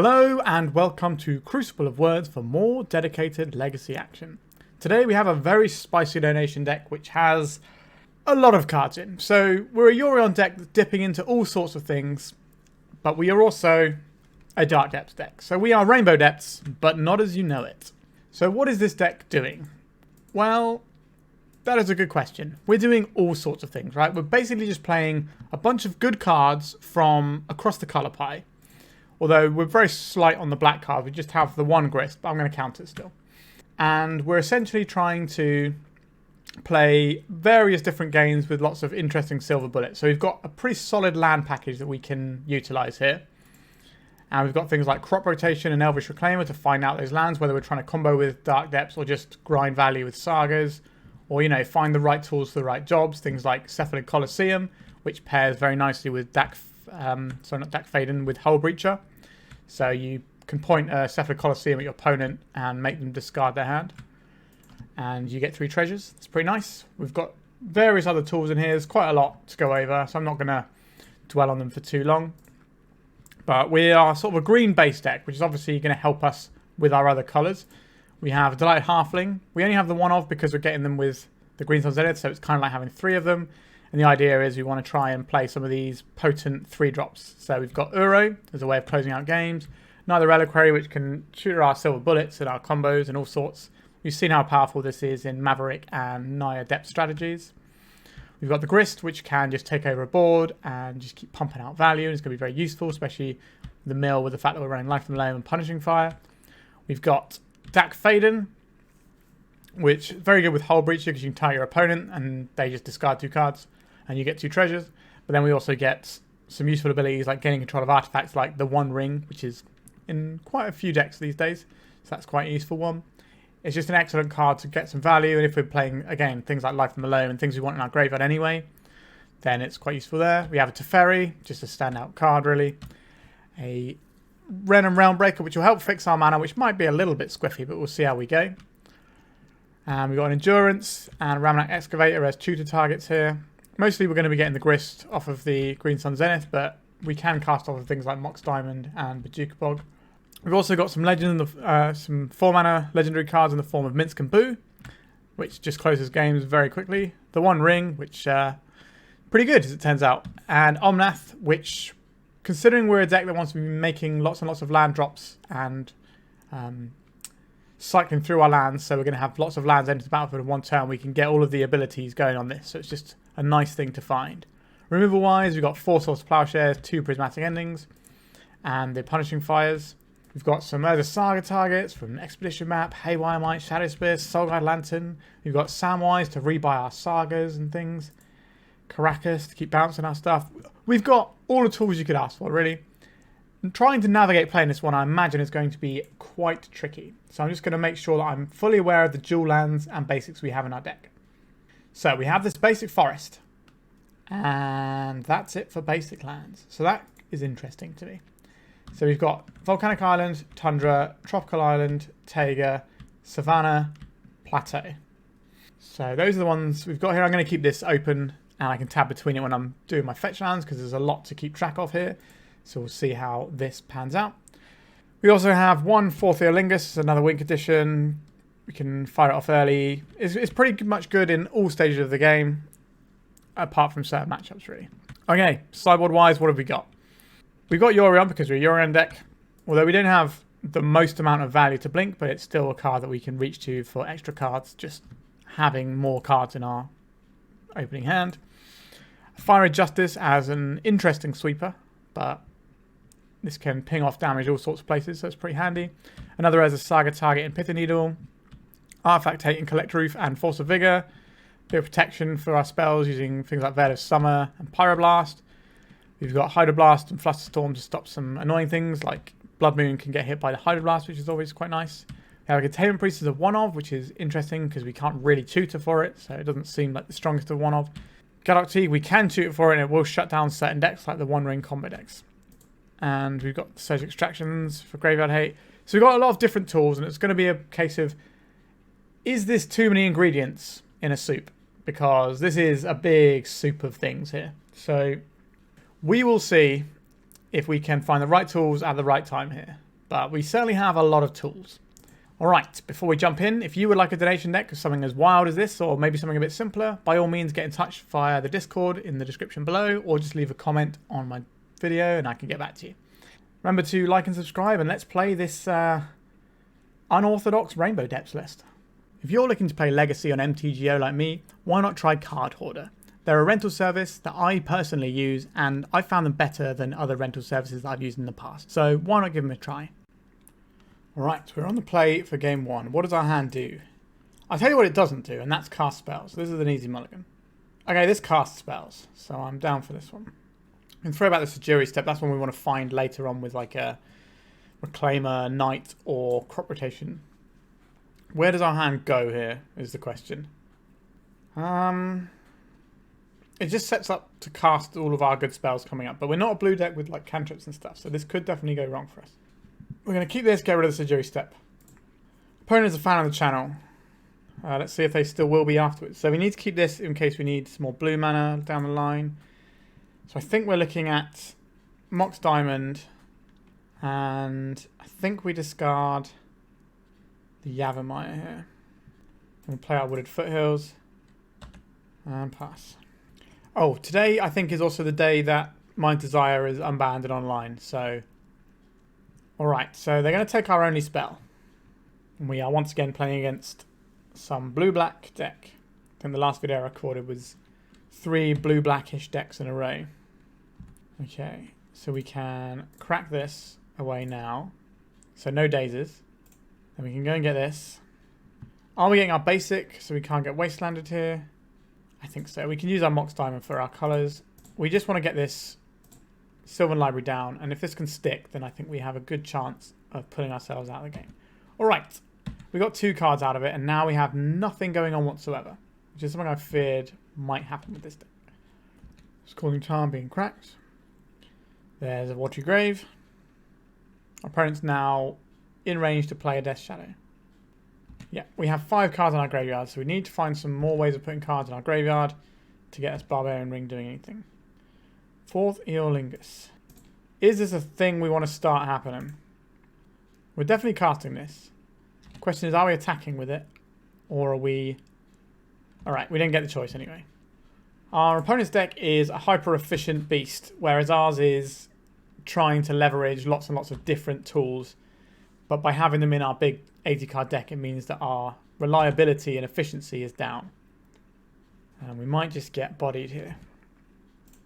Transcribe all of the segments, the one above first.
Hello and welcome to Crucible of Words for more dedicated legacy action. Today we have a very spicy donation deck which has a lot of cards in. So we're a Yorion deck that's dipping into all sorts of things, but we are also a Dark Depths deck. So we are Rainbow Depths, but not as you know it. So what is this deck doing? Well, that is a good question. We're doing all sorts of things, right? We're basically just playing a bunch of good cards from across the colour pie. Although we're very slight on the black card, we just have the one Grist, but I'm going to count it still. And we're essentially trying to play various different games with lots of interesting silver bullets. So we've got a pretty solid land package that we can utilise here. And we've got things like Crop Rotation and Elvish Reclaimer to find out those lands, whether we're trying to combo with Dark Depths or just grind value with Sagas. Or, you know, find the right tools for the right jobs. Things like Cephalic Colosseum, which pairs very nicely with Dack Fayden with Hullbreacher. So you can point a Cephalic Colosseum at your opponent and make them discard their hand. And you get 3 treasures. It's pretty nice. We've got various other tools in here. There's quite a lot to go over, so I'm not going to dwell on them for too long. But we are sort of a green-based deck, which is obviously going to help us with our other colours. We have Delighted Halfling. We only have the one of because we're getting them with the Green Sun Zenith, so it's kind of like having 3 of them. And the idea is we want to try and play some of these potent 3-drops. So we've got Uro as a way of closing out games. Neither Reliquary, which can shoot our silver bullets and our combos and all sorts. We've seen how powerful this is in Maverick and Naya Depth strategies. We've got the Grist, which can just take over a board and just keep pumping out value. And it's going to be very useful, especially the mill with the fact that we're running Life from Loam and Punishing Fire. We've got Dack Fayden, which is very good with Hullbreacher because you can tie your opponent and they just discard 2 cards and you get 2 treasures. But then we also get some useful abilities like gaining control of artifacts like the One Ring, which is in quite a few decks these days. So that's quite a useful one. It's just an excellent card to get some value, and if we're playing, again, things like Life from the Loam and things we want in our graveyard anyway, then it's quite useful there. We have a Teferi, just a standout card really. A Wrenn and Realmbreaker, which will help fix our mana, which might be a little bit squiffy, but we'll see how we go. And we've got an Endurance and Ramunap Excavator as tutor targets here. Mostly we're going to be getting the Grist off of the Green Sun Zenith, but we can cast off of things like Mox Diamond and Boseiju Bog. We've also got some some 4-mana legendary cards in the form of Minsc and Boo, which just closes games very quickly. The One Ring, which pretty good as it turns out. And Omnath, which, considering we're a deck that wants to be making lots and lots of land drops and cycling through our lands, so we're going to have lots of lands enter the battlefield in one turn, we can get all of the abilities going on this. So it's just a nice thing to find. Removal wise, we've got 4 Source Plowshares, 2 Prismatic Endings, and the Punishing Fires. We've got some other Saga targets from Expedition Map, Haywire Mite, Shadowspear, Soulguide Lantern. We've got Samwise to rebuy our Sagas and things. Karakas to keep bouncing our stuff. We've got all the tools you could ask for, really. And trying to navigate playing this one, I imagine, is going to be quite tricky. So I'm just going to make sure that I'm fully aware of the dual lands and basics we have in our deck. So we have this basic forest. And that's it for basic lands. So that is interesting to me. So we've got Volcanic Island, Tundra, Tropical Island, Taiga, Savannah, Plateau. So those are the ones we've got here. I'm going to keep this open and I can tab between it when I'm doing my fetch lands because there's a lot to keep track of here. So we'll see how this pans out. We also have one Forth Eorlingas, another Wink edition. We can fire it off early. It's pretty much good in all stages of the game, apart from certain matchups, really. Okay, sideboard-wise, what have we got? We've got Yorion because we're a Yorion deck. Although we don't have the most amount of value to blink, but it's still a card that we can reach to for extra cards, just having more cards in our opening hand. Fiery Justice as an interesting sweeper, but this can ping off damage all sorts of places, so it's pretty handy. Another as a Saga target in Pithy Needle. Artifact Hate in Collect Roof and Force of Vigor. Bit of protection for our spells using things like Veil of Summer and Pyroblast. We've got Hydroblast and Flusterstorm to stop some annoying things, like Blood Moon can get hit by the Hydroblast, which is always quite nice. We have a Containment Priest as a one-of, which is interesting because we can't really tutor for it, so it doesn't seem like the strongest of one-of. Gadok Teague, we can tutor for it and it will shut down certain decks like the One Ring combo decks. And we've got Surge Extractions for Graveyard Hate. So we've got a lot of different tools and it's going to be a case of, is this too many ingredients in a soup? Because this is a big soup of things here. So we will see if we can find the right tools at the right time here. but we certainly have a lot of tools. Alright, before we jump in, if you would like a donation deck of something as wild as this, or maybe something a bit simpler, by all means get in touch via the Discord in the description below, or just leave a comment on my video and I can get back to you. Remember to like and subscribe, and let's play this unorthodox Rainbow Depths list. If you're looking to play Legacy on MTGO like me, why not try Card Hoarder? They're a rental service that I personally use, and I found them better than other rental services that I've used in the past. So why not give them a try? Alright, we're on the play for game one. What does our hand do? I'll tell you what it doesn't do, and that's cast spells. This is an easy mulligan. Okay, this casts spells, so I'm down for this one. We can throw back the Sajiri step. That's one we want to find later on with like a Reclaimer, Knight, or Crop Rotation. Where does our hand go here, is the question. It just sets up to cast all of our good spells coming up, but we're not a blue deck with like cantrips and stuff, so this could definitely go wrong for us. We're going to keep this, get rid of the Sajiri step. Opponent is a fan of the channel. Let's see if they still will be afterwards. So we need to keep this in case we need some more blue mana down the line. So I think we're looking at Mox Diamond, and I think we discard the Yavimaya here. We'll play our Wooded Foothills and pass. Oh, today I think is also the day that Mind Desire is unbanned and online, so... Alright, so they're going to take our only spell. And we are once again playing against some blue-black deck. I think the last video I recorded was 3 blue-blackish decks in a row. Okay, so we can crack this away now. So no dazes. Then we can go and get this. Are we getting our basic so we can't get wastelanded here? I think so. We can use our Mox Diamond for our colours. We just want to get this Sylvan Library down, and if this can stick, then I think we have a good chance of pulling ourselves out of the game. Alright, we got 2 cards out of it, and now we have nothing going on whatsoever, which is something I feared might happen with this deck. Scalding Charm being cracked. There's a Watery Grave. Our opponent's now in range to play a Death Shadow. Yeah, we have 5 cards in our graveyard, so we need to find some more ways of putting cards in our graveyard to get us Barbarian Ring doing anything. Forth Eorlingas. Is this a thing we want to start happening? We're definitely casting this. The question is, are we attacking with it? Or are we... Alright, we didn't get the choice anyway. Our opponent's deck is a hyper-efficient beast, whereas ours is trying to leverage lots and lots of different tools. But by having them in our big 80-card deck, it means that our reliability and efficiency is down. And we might just get bodied here.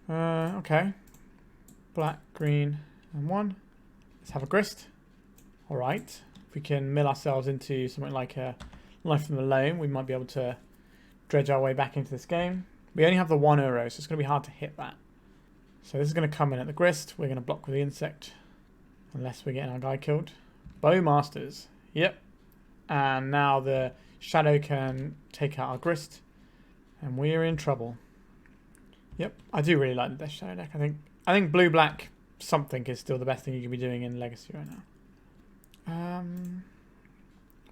Okay. Black, green, and 1. Let's have a Grist. Alright. If we can mill ourselves into something like a Life from the Loam, we might be able to dredge our way back into this game. We only have the 1 Euro, so it's going to be hard to hit that. So this is going to come in at the Grist. We're going to block with the Insect. Unless we're getting our guy killed. Bowmasters. Yep. And now the Shadow can take out our Grist. And we're in trouble. Yep, I do really like the Death Shadow deck. I think blue-black something is still the best thing you can be doing in Legacy right now.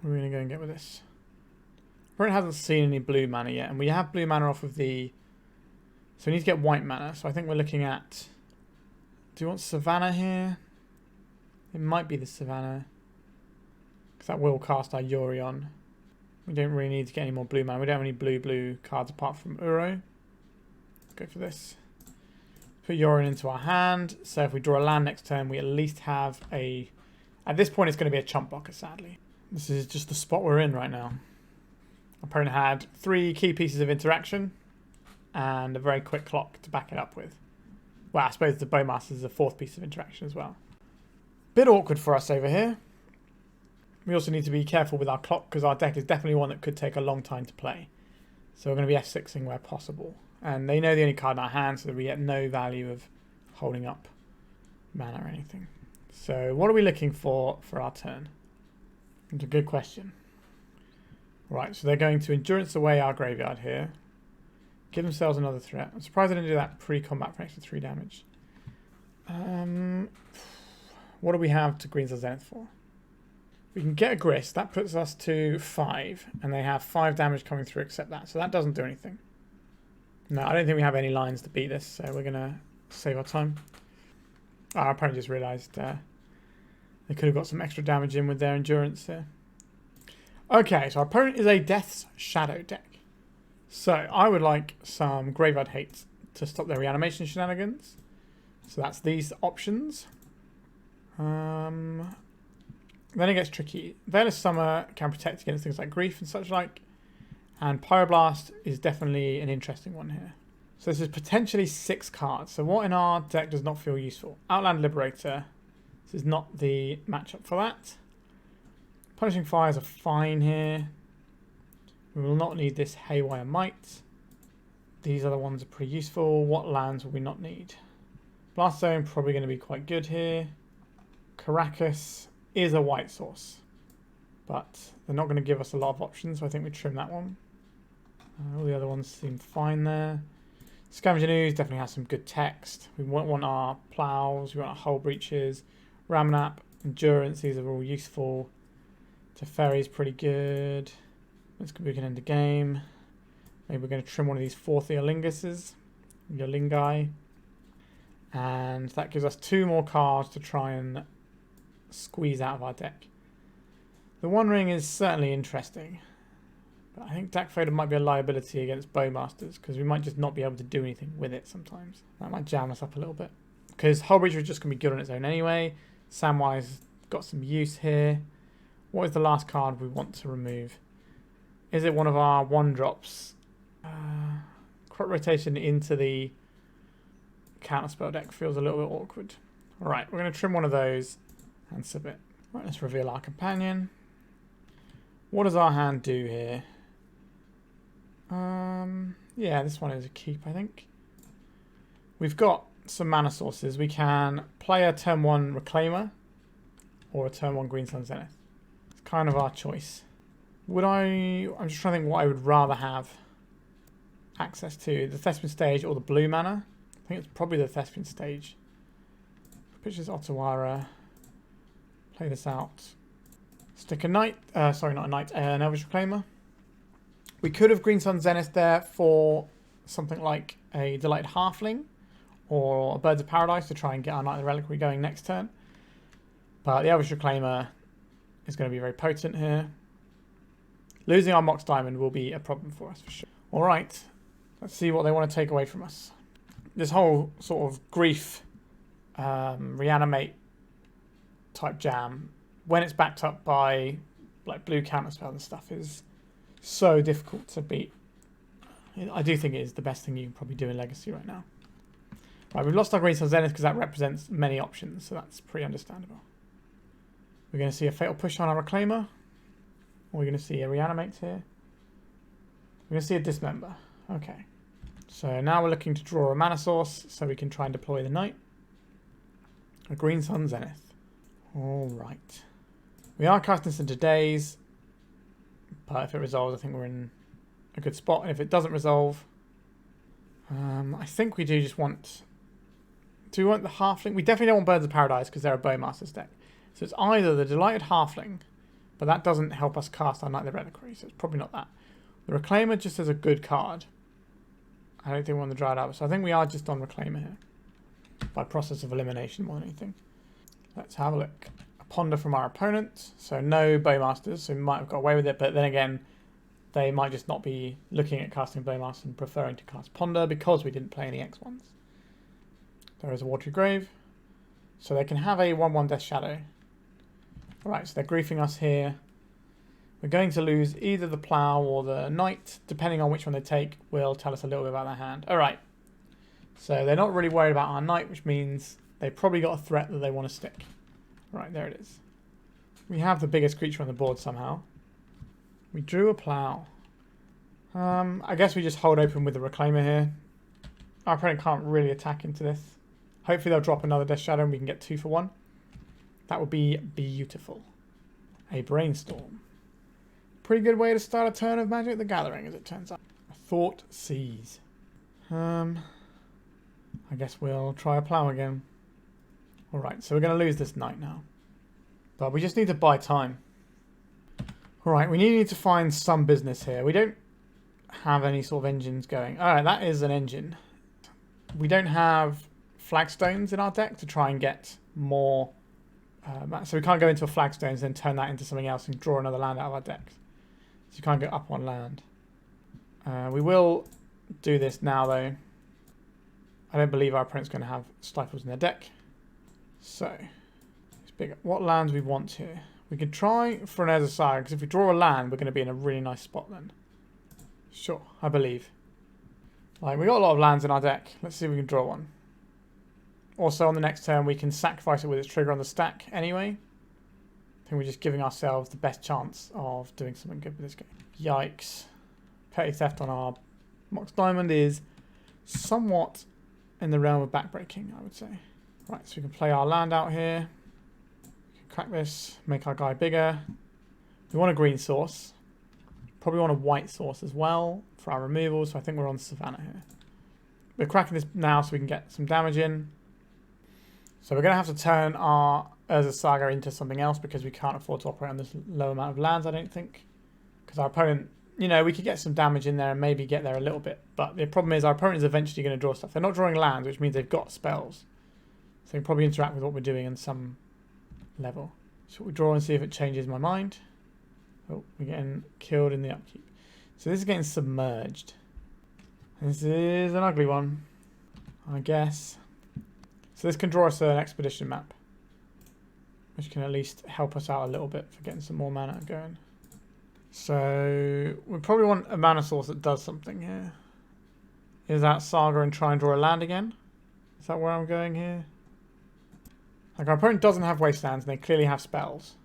We're going to go and get with this. Opponent hasn't seen any blue mana yet, and we have blue mana off of the... So we need to get white mana, so I think we're looking at... Do you want Savannah here? It might be the Savannah. Because that will cast our Yorion. We don't really need to get any more blue mana. We don't have any blue cards apart from Uro. Go for this. Put Yorion into our hand. So if we draw a land next turn, we at least have a... At this point, it's going to be a chump blocker, sadly. This is just the spot we're in right now. Our opponent had 3 key pieces of interaction and a very quick clock to back it up with. Well, I suppose the Bowmaster is a 4th piece of interaction as well. Bit awkward for us over here. We also need to be careful with our clock because our deck is definitely one that could take a long time to play. So we're going to be F6ing where possible. And they know the only card in our hand, so that we get no value of holding up mana or anything. So what are we looking for our turn? It's a good question. Right, so they're going to Endurance away our graveyard here. Give themselves another threat. I'm surprised they didn't do that pre-combat for extra 3 damage. What do we have to Green's Zenith for? We can get a Grist. That puts us to 5. And they have 5 damage coming through except that. So that doesn't do anything. No, I don't think we have any lines to beat this. So we're going to save our time. Our opponent just realised They could have got some extra damage in with their endurance here. Okay, so our opponent is a Death's Shadow deck. So I would like some Graveyard Hate to stop their reanimation shenanigans. So that's these options. Then it gets tricky. Veil's Summer can protect against things like Grief and such like. And Pyroblast is definitely an interesting one here. So this is potentially 6 cards. So what in our deck does not feel useful? Outland Liberator. This is not the matchup for that. Punishing Fires are fine here. We will not need this Haywire Mite. These other ones are pretty useful. What lands will we not need? Blast Zone probably going to be quite good here. Karakas is a white source, but they're not going to give us a lot of options, so I think we trim that one. All the other ones seem fine there. Scavenging Ooze definitely has some good text. We won't want our plows, we want our Hullbreachers. Ramunap, Endurance, these are all useful. Teferi's pretty good. Let's go, we can end the game. Maybe we're going to trim one of these Forth Eorlingas. Eorlingai. And that gives us 2 more cards to try and squeeze out of our deck. The One Ring is certainly interesting. But I think Dack Fayden might be a liability against Bowmasters, because we might just not be able to do anything with it sometimes. That might jam us up a little bit. Because Hullbreacher is just going to be good on its own anyway. Samwise got some use here. What is the last card we want to remove? Is it one of our 1-drops? Crop Rotation into the counterspell deck feels a little bit awkward. Alright, we're going to trim one of those and submit. Right, let's reveal our companion. What does our hand do here? Yeah, this one is a keep, I think. We've got some mana sources. We can play a turn 1 Reclaimer or a turn 1 Green Sun Zenith. It's kind of our choice. I'm just trying to think what I would rather have access to. The Thespian Stage or the blue mana? I think it's probably the Thespian Stage. Pictures Otawara. Play this out. Stick a knight. Sorry, not a knight. An Elvish Reclaimer. We could have Green Sun Zenith there for something like a Delighted Halfling or a Birds of Paradise to try and get our Knight of the Reliquary going next turn. But the Elvish Reclaimer is going to be very potent here. Losing our Mox Diamond will be a problem for us for sure. Alright, let's see what they want to take away from us. This whole sort of Grief, reanimate type jam, when it's backed up by like blue counterspell and stuff, is so difficult to beat. I do think it is the best thing you can probably do in Legacy right now. Right, we've lost our Green Sun Zenith because that represents many options, so that's pretty understandable. We're going to see a Fatal Push on our Reclaimer. Or we're going to see a Reanimate here. We're going to see a Dismember. Okay. So now we're looking to draw a mana source so we can try and deploy the Knight. A Green Sun Zenith. Alright. We are casting this into Daze. But if it resolves, I think we're in a good spot. And if it doesn't resolve, I think we do just want... Do we want the Halfling? We definitely don't want Birds of Paradise because they're a Bowmasters deck. So it's either the Delighted Halfling, but that doesn't help us cast our Knight of the Reliquary, so it's probably not that. The Reclaimer just as a good card. I don't think we want the Dryad Arbor, so I think we are just on Reclaimer here. By process of elimination more than anything. Let's have a look. A Ponder from our opponent, so no Bowmasters, so we might have got away with it, but then again, they might just not be looking at casting Bowmaster and preferring to cast Ponder because we didn't play any X1s. There is a Watery Grave, so they can have a 1/1 Death Shadow. Alright, so they're griefing us here. We're going to lose either the Plough or the Knight, depending on which one they take, will tell us a little bit about their hand. Alright, so they're not really worried about our Knight, which means they've probably got a threat that they want to stick. Right, there it is. We have the biggest creature on the board somehow. We drew a Plough. I guess we just hold open with the Reclaimer here. Our opponent can't really attack into this. Hopefully they'll drop another Death Shadow and we can get 2 for 1. That would be beautiful. A Brainstorm. Pretty good way to start a turn of Magic the Gathering, as it turns out. A Thought Seize. I guess we'll try a Plough again. Alright, so we're going to lose this Knight now. But we just need to buy time. Alright, we need to find some business here. We don't have any sort of engines going. Alright, that is an engine. We don't have flagstones in our deck to try and get more So we can't go into a flagstones and then turn that into something else and draw another land out of our decks. So you can't go up on land. We will do this now though. I don't believe our opponent's going to have Stifles in their deck. So, let's pick up what lands we want here. We can try for an Urza Saga, because if we draw a land, we're going to be in a really nice spot then. Sure, I believe. Like, we got a lot of lands in our deck. Let's see if we can draw one. Also, on the next turn, we can sacrifice it with its trigger on the stack anyway. I think we're just giving ourselves the best chance of doing something good with this game. Yikes. Petty Theft on our Mox Diamond is somewhat in the realm of backbreaking, I would say. Right, so we can play our land out here. We can crack this, make our guy bigger. We want a green source. Probably want a white source as well for our removal, so I think we're on Savannah here. We're cracking this now so we can get some damage in. So we're going to have to turn our Urza Saga into something else because we can't afford to operate on this low amount of lands, I don't think. Because our opponent, you know, we could get some damage in there and maybe get there a little bit. But the problem is our opponent is eventually going to draw stuff. They're not drawing lands, which means they've got spells. So they can probably interact with what we're doing on some level. So we draw and see if it changes my mind. Oh, we're getting killed in the upkeep. So this is getting submerged. This is an ugly one, I guess. So this can draw us an expedition map, which can at least help us out a little bit for getting some more mana going. So we probably want a mana source that does something here. Is that Saga and try and draw a land again? Is that where I'm going here? Like our opponent doesn't have wastelands and they clearly have spells.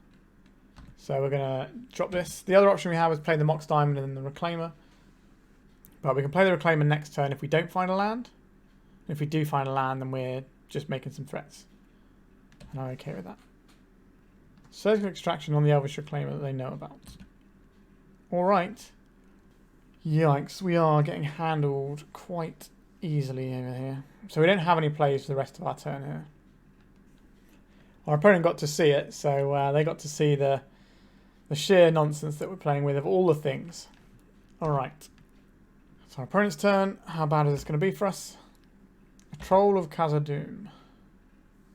So we're going to drop this. The other option we have is play the Mox Diamond and then the Reclaimer. But we can play the Reclaimer next turn if we don't find a land. If we do find a land, then we're just making some threats. And I'm okay with that. Surgical Extraction on the Elvish Reclaimer that they know about. Alright. Yikes, we are getting handled quite easily over here. So we don't have any plays for the rest of our turn here. Our opponent got to see it, so they got to see the sheer nonsense that we're playing with of all the things. Alright. So our opponent's turn. How bad is this going to be for us? A Troll of Khazad-dûm.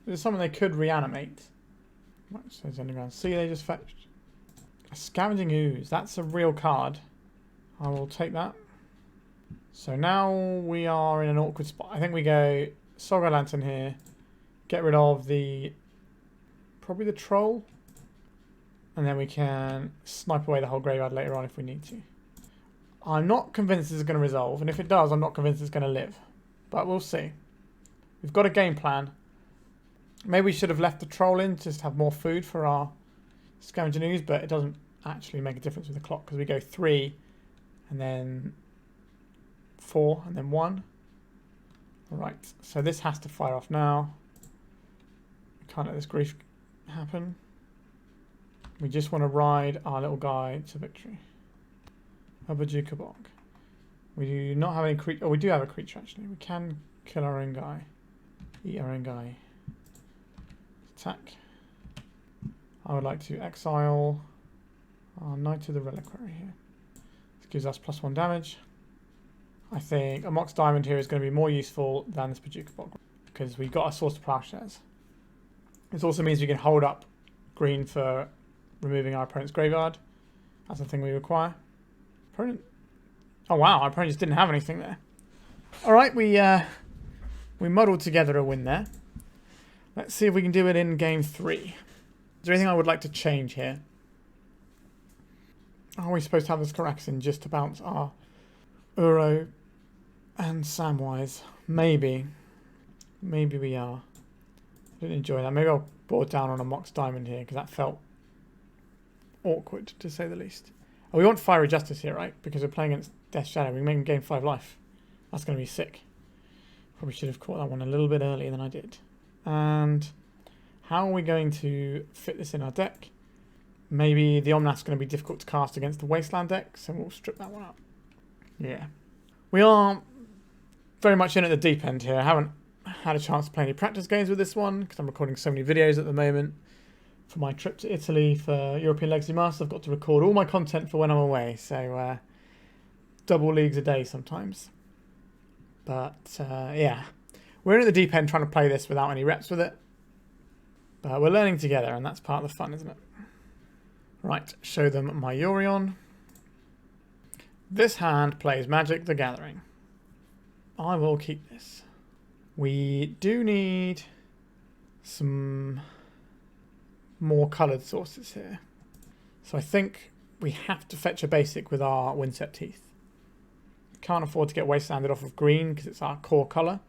This is something they could reanimate. Right, so there's Underground Sea they just fetched. A Scavenging Ooze. That's a real card. I will take that. So now we are in an awkward spot. I think we go Saga Lantern here. Get rid of the... probably the Troll. And then we can snipe away the whole graveyard later on if we need to. I'm not convinced this is going to resolve. And if it does, I'm not convinced it's going to live. But we'll see. We've got a game plan. Maybe we should have left the Troll in just to have more food for our Scavenging Ooze, but it doesn't actually make a difference with the clock because we go 3 and then 4 and then 1. Alright, so this has to fire off now. We can't let this grief happen. We just want to ride our little guy to victory. Abajukabog. We do not have any creature. Oh, we do have a creature actually. We can kill our own guy. Eat our own guy. Attack. I would like to exile our Knight of the Reliquary here. This gives us +1 damage. I think a Mox Diamond here is going to be more useful than this Bajukabog because we've got a source to plowshares. This also means we can hold up green for removing our opponent's graveyard. That's the thing we require. Opponent. Oh wow, our opponent just didn't have anything there. Alright, we muddled together a win there. Let's see if we can do it in game 3. Is there anything I would like to change here? Are we supposed to have this Karakas in just to bounce our Uro and Samwise? Maybe. Maybe we are. I didn't enjoy that. Maybe I'll board down on a Mox Diamond here because that felt awkward to say the least. Oh, we want Fiery Justice here, right? Because we're playing against Death Shadow. We make game 5 life. That's going to be sick. Probably should have caught that one a little bit earlier than I did. And how are we going to fit this in our deck? Maybe the Omnath's going to be difficult to cast against the Wasteland deck, so we'll strip that one up. Yeah. We are very much in at the deep end here. I haven't had a chance to play any practice games with this one because I'm recording so many videos at the moment. For my trip to Italy for European Legacy Masters, I've got to record all my content for when I'm away, so double leagues a day sometimes. But yeah, we're in at the deep end trying to play this without any reps with it. But we're learning together, and that's part of the fun, isn't it? Right, show them my Yorion. This hand plays Magic the Gathering. I will keep this. We do need some more coloured sources here. So I think we have to fetch a basic with our Minsc Teeth. Can't afford to get Wastelanded off of green because it's our core colour.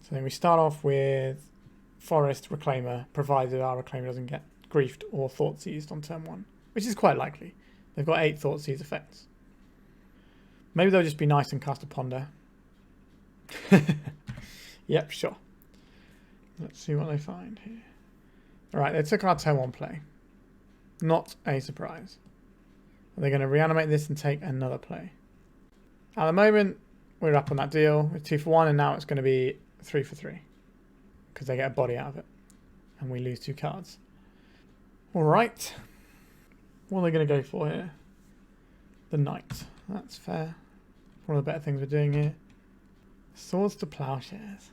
So then we start off with Forest Reclaimer, provided our Reclaimer doesn't get griefed or Thought Seized on turn 1, which is quite likely. They've got 8 Thought Seize effects. Maybe they'll just be nice and cast a Ponder. Yep, sure. Let's see what they find here. Alright, they took our turn 1 play. Not a surprise. Are they going to reanimate this and take another play? At the moment, we're up on that deal with 2 for 1, and now it's going to be 3 for 3. Because they get a body out of it. And we lose 2 cards. Alright. What are they going to go for here? The Knight. That's fair. One of the better things we're doing here. Swords to Plowshares.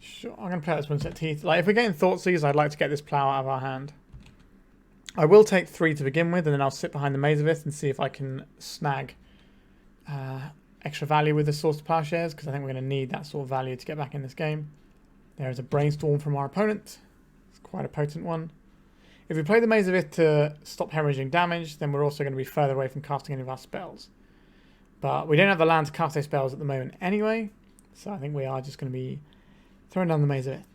Sure, I'm going to play this Minsc Teeth. Like, if we're getting Thoughtseize, I'd like to get this plow out of our hand. I will take 3 to begin with, and then I'll sit behind the Maze of Ith and see if I can snag extra value with the Swords to Plowshares, because I think we're going to need that sort of value to get back in this game. There is a Brainstorm from our opponent. It's quite a potent one. If we play the Maze of Ith to stop hemorrhaging damage, then we're also going to be further away from casting any of our spells. But we don't have the land to cast those spells at the moment anyway, so I think we are just going to be throwing down the Maze of Ith.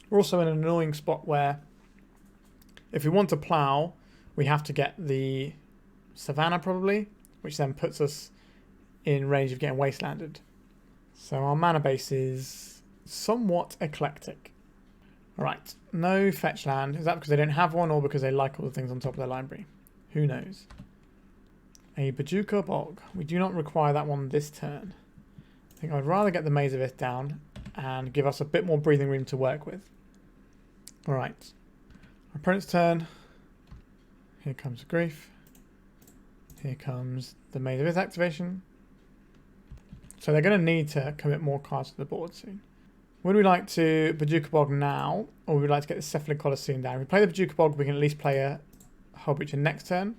We're also in an annoying spot where if we want to plow, we have to get the Savannah probably, which then puts us in range of getting wastelanded. So our mana base is somewhat eclectic. Alright, no fetch land. Is that because they don't have one or because they like all the things on top of their library? Who knows? A Boseiju Bog. We do not require that one this turn. I think I'd rather get the Maze of Ith down and give us a bit more breathing room to work with. Alright. Our opponent's turn. Here comes Grief. Here comes the Maze of Ith activation. So they're going to need to commit more cards to the board soon. Would we like to Boseiju Bog now, or would we like to get the Cephalid Colosseum down? If we play the Boseiju Bog, we can at least play a Hullbreacher next turn.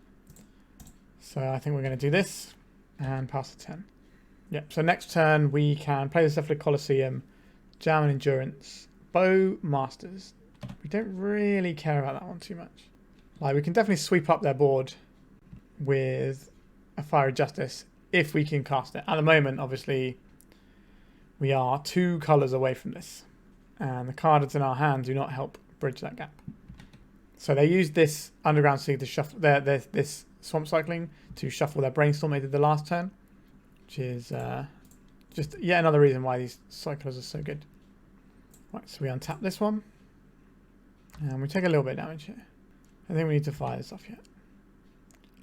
So I think we're going to do this and pass the turn. Yep, so next turn we can play the Cephalid Colosseum, Jam and Endurance, Bow Masters. We don't really care about that one too much. Like, we can definitely sweep up their board with a Fiery Justice if we can cast it. At the moment, obviously, we are 2 colours away from this. And the cards in our hand do not help bridge that gap. So they used this Underground Sea to shuffle this Swamp Cycling to shuffle their Brainstorm they did the last turn. Which is just yet another reason why these cyclers are so good. Right, so we untap this one. And we take a little bit of damage here. I think we need to fire this off yet.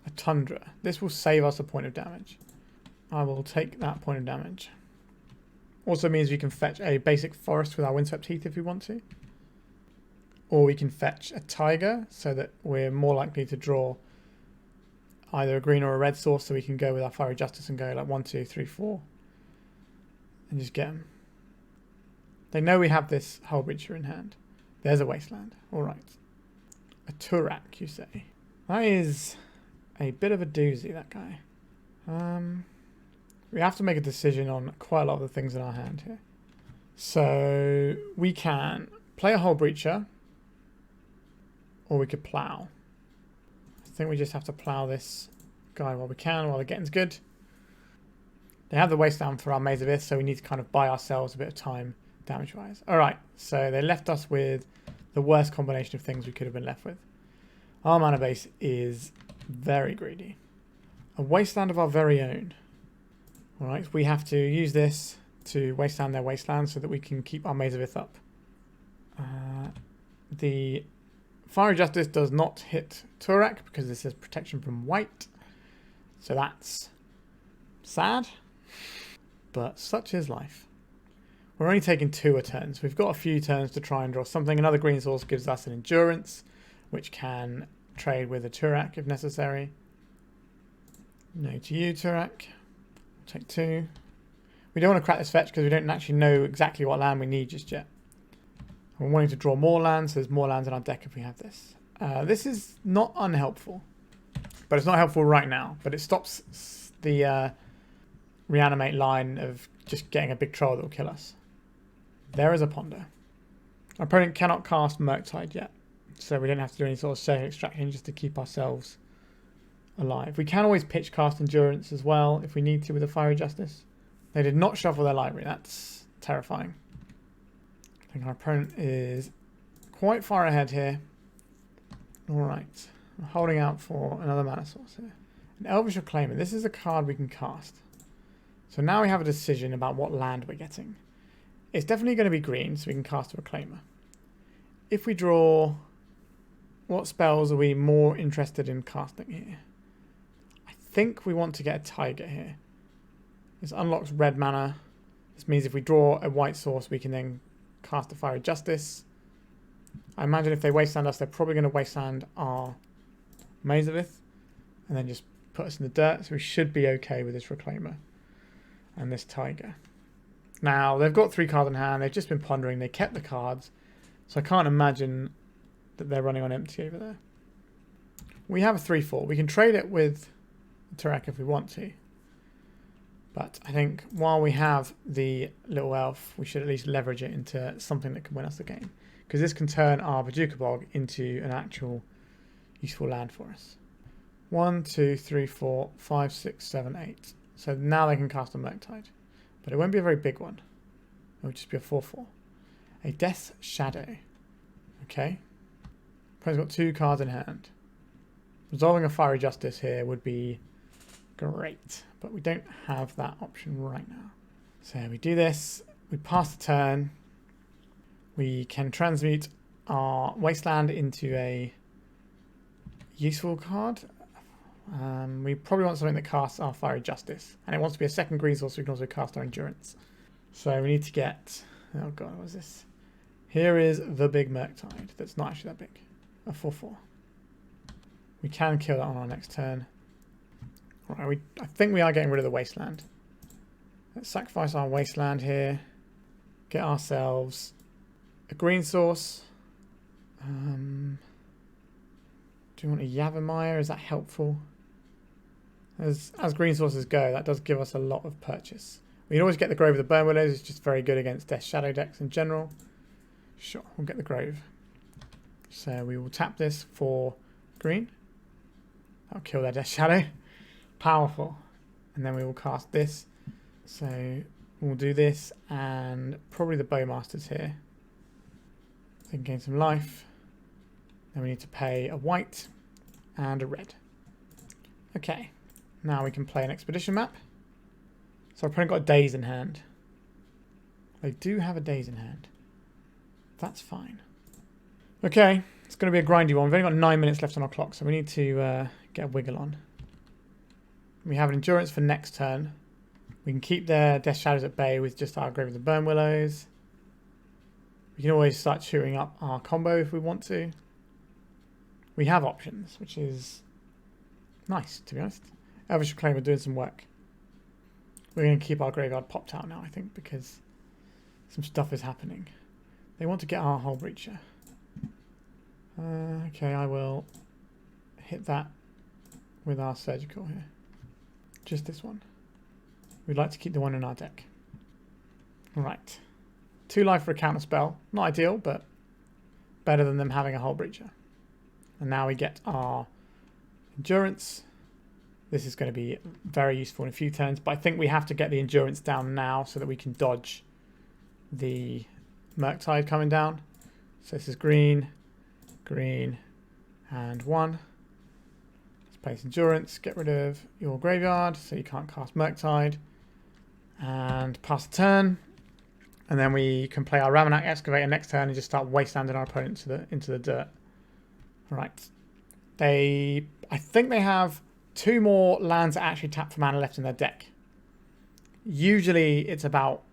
A Tundra. This will save us a point of damage. I will take that point of damage. Also means we can fetch a basic forest with our Windswept Heath if we want to. Or we can fetch a tiger so that we're more likely to draw either a green or a red source, so we can go with our Fiery Justice and go like 1, 2, 3, 4. And just get them. They know we have this Hullbreacher in hand. There's a Wasteland. Alright. A Turak, you say. That is a bit of a doozy, that guy. We have to make a decision on quite a lot of the things in our hand here. So we can play a Hullbreacher, or we could plow. I think we just have to plow this guy while we can, while the getting's good. They have the Wasteland for our Maze of Ith, so we need to kind of buy ourselves a bit of time damage-wise. Alright, so they left us with the worst combination of things we could have been left with. Our mana base is very greedy. A Wasteland of our very own. Alright, we have to use this to Wasteland their Wasteland so that we can keep our Maze of Ith up. The Fiery Justice does not hit Turak because this is protection from white. So that's sad, but such is life. We're only taking 2 a turn, so we've got a few turns to try and draw something. Another green source gives us an Endurance, which can trade with a Turak if necessary. No to you, Turak. Take 2. We don't want to crack this fetch because we don't actually know exactly what land we need just yet. We're wanting to draw more lands, so there's more lands in our deck if we have this. This is not unhelpful, but it's not helpful right now. But it stops the reanimate line of just getting a big troll that will kill us. There is a ponder. Our opponent cannot cast Murktide yet, so we don't have to do any sort of circuit extraction just to keep ourselves alive. We can always pitch cast Endurance as well if we need to with a Fiery Justice. They did not shuffle their library. That's terrifying. I think our opponent is quite far ahead here. Alright. I'm holding out for another mana source here. An Elvish Reclaimer. This is a card we can cast. So now we have a decision about what land we're getting. It's definitely going to be green, so we can cast a Reclaimer. If we draw, what spells are we more interested in casting here? I think we want to get a Tiger here. This unlocks red mana. This means if we draw a white source, we can then cast a Fiery Justice. I imagine if they wasteland us, they're probably going to wasteland our Maze of Ith and then just put us in the dirt. So we should be okay with this Reclaimer and this Tiger. Now, they've got 3 cards in hand. They've just been pondering. They kept the cards. So I can't imagine that they're running on empty over there. We have a 3-4. We can trade it with Tarek if we want to. But I think while we have the little elf, we should at least leverage it into something that can win us the game. Because this can turn our Bajuka Bog into an actual useful land for us. 1, 2, 3, 4, 5, 6, 7, 8. So now they can cast a Murktide. But it won't be a very big one. It will just be a 4-4. A Death Shadow. Okay. Opponent's got 2 cards in hand. Resolving a Fiery Justice here would be great. But we don't have that option right now. So we do this. We pass the turn. We can transmute our Wasteland into a useful card. We probably want something that casts our Fiery Justice. And it wants to be a second green source, so we can also cast our Endurance. So we need to get... Oh god, what is this? Here is the big Murktide. That's not actually that big. A 4-4. We can kill that on our next turn. Right, I think we are getting rid of the Wasteland. Let's sacrifice our Wasteland here. Get ourselves a green source. Do you want a Yavimaya? Is that helpful? As green sources go, that does give us a lot of purchase. We can always get the Grove of the Burn Willows. It's just very good against Death Shadow decks in general. Sure, we'll get the Grove. So we will tap this for green. That'll kill their Death Shadow. Powerful. And then we will cast this. So we'll do this and probably the Bowmasters here. So we can gain some life. Then we need to pay a white and a red. Okay. Now we can play an expedition map. So our opponent got a Daze in hand. They do have a Daze in hand. That's fine. Okay. It's going to be a grindy one. We've only got 9 minutes left on our clock, so we need to get a wiggle on. We have an Endurance for next turn. We can keep their Death Shadows at bay with just our Grave of the Burn Willows. We can always start chewing up our combo if we want to. We have options, which is nice, to be honest. Elvish Reclaimer doing some work. We're going to keep our graveyard popped out now, I think, because some stuff is happening. They want to get our Hullbreacher. Okay, I will hit that with our Surgical here. Just this one. We'd like to keep the one in our deck. Alright. 2 life for a counter spell. Not ideal, but better than them having a Hullbreacher. And now we get our Endurance. This is going to be very useful in a few turns, but I think we have to get the Endurance down now so that we can dodge the Murktide coming down. So this is green, green, and 1. Let's place Endurance, get rid of your graveyard so you can't cast Murktide, and pass the turn. And then we can play our Ramunap Excavator next turn and just start wastelanding our opponent into the dirt. Right. I think they have 2 more lands that actually tap for mana left in their deck. Usually it's about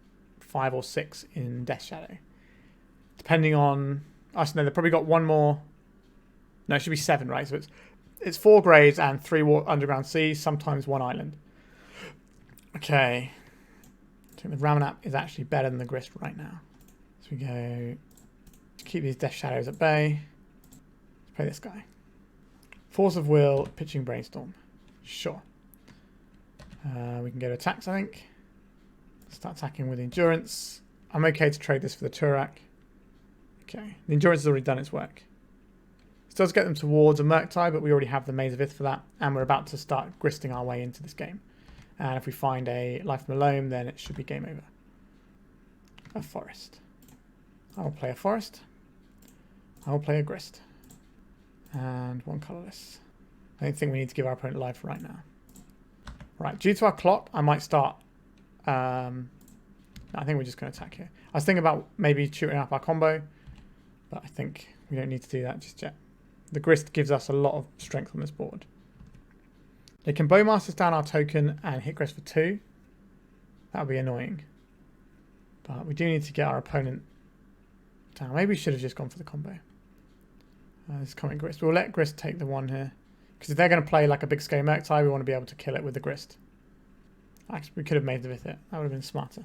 5 or 6 in Death Shadow. Depending on... Actually, no, they've probably got 1 more... No, it should be 7, right? So it's 4 graves and 3 underground seas, sometimes 1 island. Okay. I think the Ramunap is actually better than the Grist right now. So we go Keep these Death Shadows at bay. Let's play this guy. Force of Will, pitching Brainstorm. Sure. We can go to attacks, I think. Start attacking with Endurance. I'm okay to trade this for the Turak. Okay, the Endurance has already done its work. This does get them towards a Murktide, but we already have the Maze of Ith for that, and we're about to start gristing our way into this game. And if we find a Life from the Loam, then it should be game over. A Forest. I will play a Forest. I will play a Grist. And one colourless. I don't think we need to give our opponent life right now. Right, due to our clock, I might start... I think we're just going to attack here. I was thinking about maybe shooting up our combo, but I think we don't need to do that just yet. The Grist gives us a lot of strength on this board. They can Bowmasters down our token and hit Grist for 2. That would be annoying. But we do need to get our opponent down. Maybe we should have just gone for the combo. This is coming Grist. We'll let Grist take the one here. Because if they're going to play like a big scale Murktide, we want to be able to kill it with the Grist. Actually, we could have made the Ith it. That would have been smarter.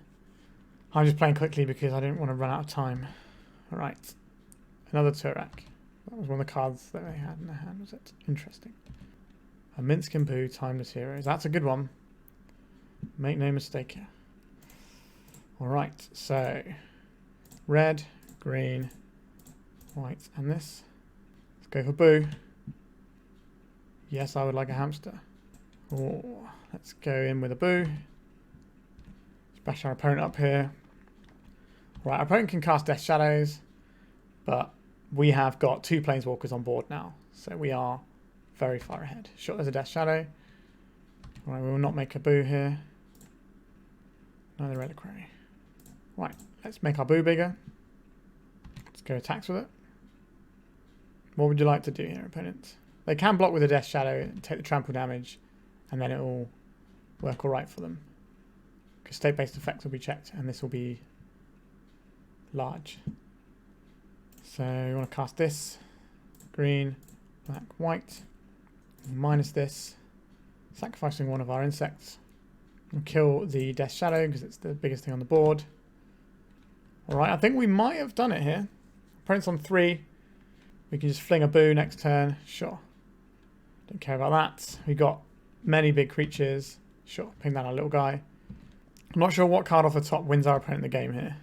I'm just playing quickly because I didn't want to run out of time. Alright. Another Turak. That was one of the cards that they had in their hand, was it? Interesting. A Minsc and Boo, Timeless Heroes. That's a good one. Make no mistake here. Alright, so... red, green, white, and this. Let's go for Boo. Yes, I would like a hamster. Oh, let's go in with a Boo. Bash our opponent up here. Right, our opponent can cast Death Shadows, but we have got 2 Planeswalkers on board now, so we are very far ahead. Sure, there's a Death Shadow. Right, we will not make a Boo here. Another Reliquary. Right, let's make our Boo bigger. Let's go attacks with it. What would you like to do here, opponent? They can block with a Death Shadow and take the trample damage, and then it will work alright for them. Because state-based effects will be checked, and this will be large. So we want to cast this. Green, black, white. Minus this. Sacrificing one of our insects. We'll kill the Death Shadow because it's the biggest thing on the board. Alright, I think we might have done it here. Opponent's on 3. We can just fling a Boo next turn. Sure. Don't care about that. We got many big creatures. Sure, ping down our little guy. I'm not sure what card off the top wins our opponent the game here.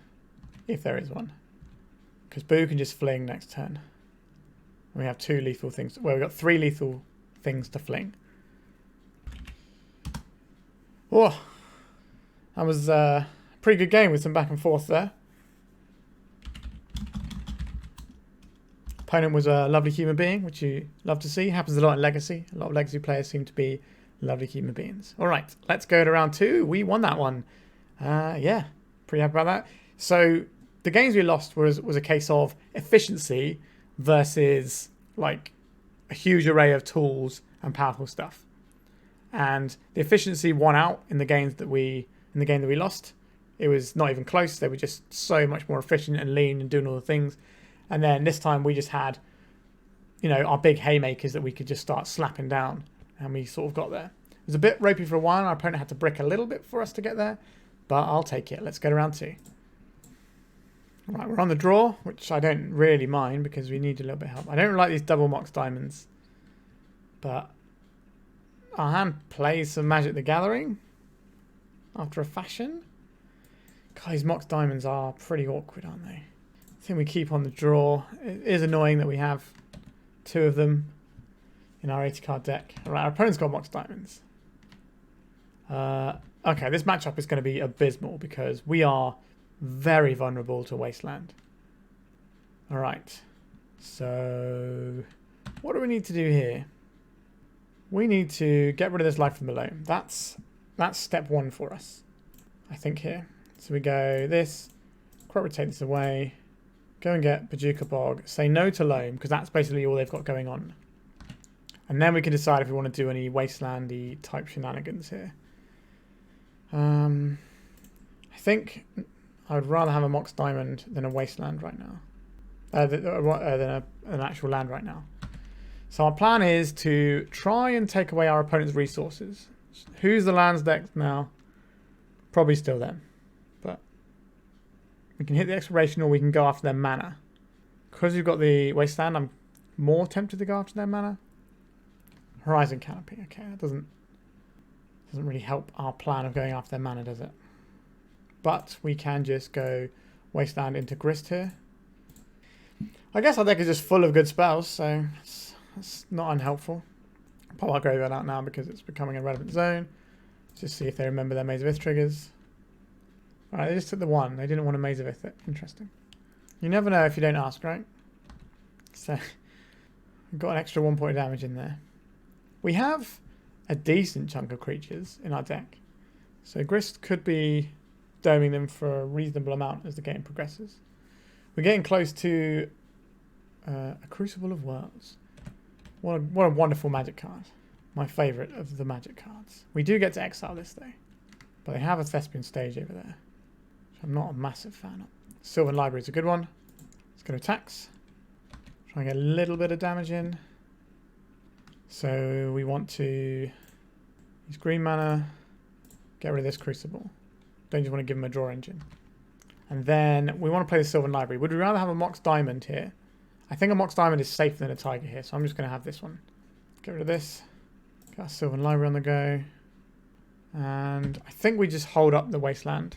If there is one. Because Boo can just fling next turn. And we have 2 lethal things. Well, we've got 3 lethal things to fling. Oh, that was a pretty good game with some back and forth there. Opponent was a lovely human being, which you love to see. Happens a lot in Legacy. A lot of Legacy players seem to be lovely human beings. All right, let's go to round 2. We won that one. Yeah, pretty happy about that. So the games we lost was a case of efficiency versus like a huge array of tools and powerful stuff. And the efficiency won out in the game that we lost. It was not even close. They were just so much more efficient and lean and doing all the things. And then this time we just had, you know, our big haymakers that we could just start slapping down. And we sort of got there. It was a bit ropey for a while. Our opponent had to brick a little bit for us to get there. But I'll take it. Let's go to round 2. Right, we're on the draw, which I don't really mind because we need a little bit of help. I don't like these double Mox Diamonds. But our hand plays some Magic the Gathering after a fashion. God, these Mox Diamonds are pretty awkward, aren't they? I think we keep on the draw. It is annoying that we have 2 of them in our 80 card deck. Alright, our opponent's got Mox Diamonds. Okay, this matchup is going to be abysmal because we are very vulnerable to Wasteland. Alright, so what do we need to do here? We need to get rid of this Life from Below. That's step 1 for us, I think, here. So we go this, Crop rotate this away, go and get Bojuka Bog, say no to Loam, because that's basically all they've got going on. And then we can decide if we want to do any Wastelandy type shenanigans here. I think I would rather have a Mox Diamond than a Wasteland right now. Than an actual land right now. So our plan is to try and take away our opponent's resources. Who's the lands deck now? Probably still them. But we can hit the Exploration or we can go after their mana. Because you've got the Wasteland, I'm more tempted to go after their mana. Horizon Canopy. Okay, that doesn't really help our plan of going after their mana, does it? But we can just go Wasteland into Grist here. I guess our deck is just full of good spells, so it's not unhelpful. Pop our graveyard out now because it's becoming a relevant zone. Just see if they remember their Maze of Ith triggers. Alright, they just took the one. They didn't want a Maze of Ith. Interesting. You never know if you don't ask, right? So, we've got an extra 1 point of damage in there. We have a decent chunk of creatures in our deck. So Grist could be doming them for a reasonable amount as the game progresses. We're getting close to a Crucible of Worlds. What a wonderful magic card. My favourite of the magic cards. We do get to exile this though. But they have a Thespian Stage over there, which I'm not a massive fan of. Sylvan Library is a good one. Let's go to attacks. Try and get a little bit of damage in. So we want to use green mana. Get rid of this Crucible. Don't just want to give them a draw engine. And then we want to play the Sylvan Library. Would we rather have a Mox Diamond here? I think a Mox Diamond is safer than a Tiger here, so I'm just going to have this one. Get rid of this. Got a Sylvan Library on the go. And I think we just hold up the Wasteland.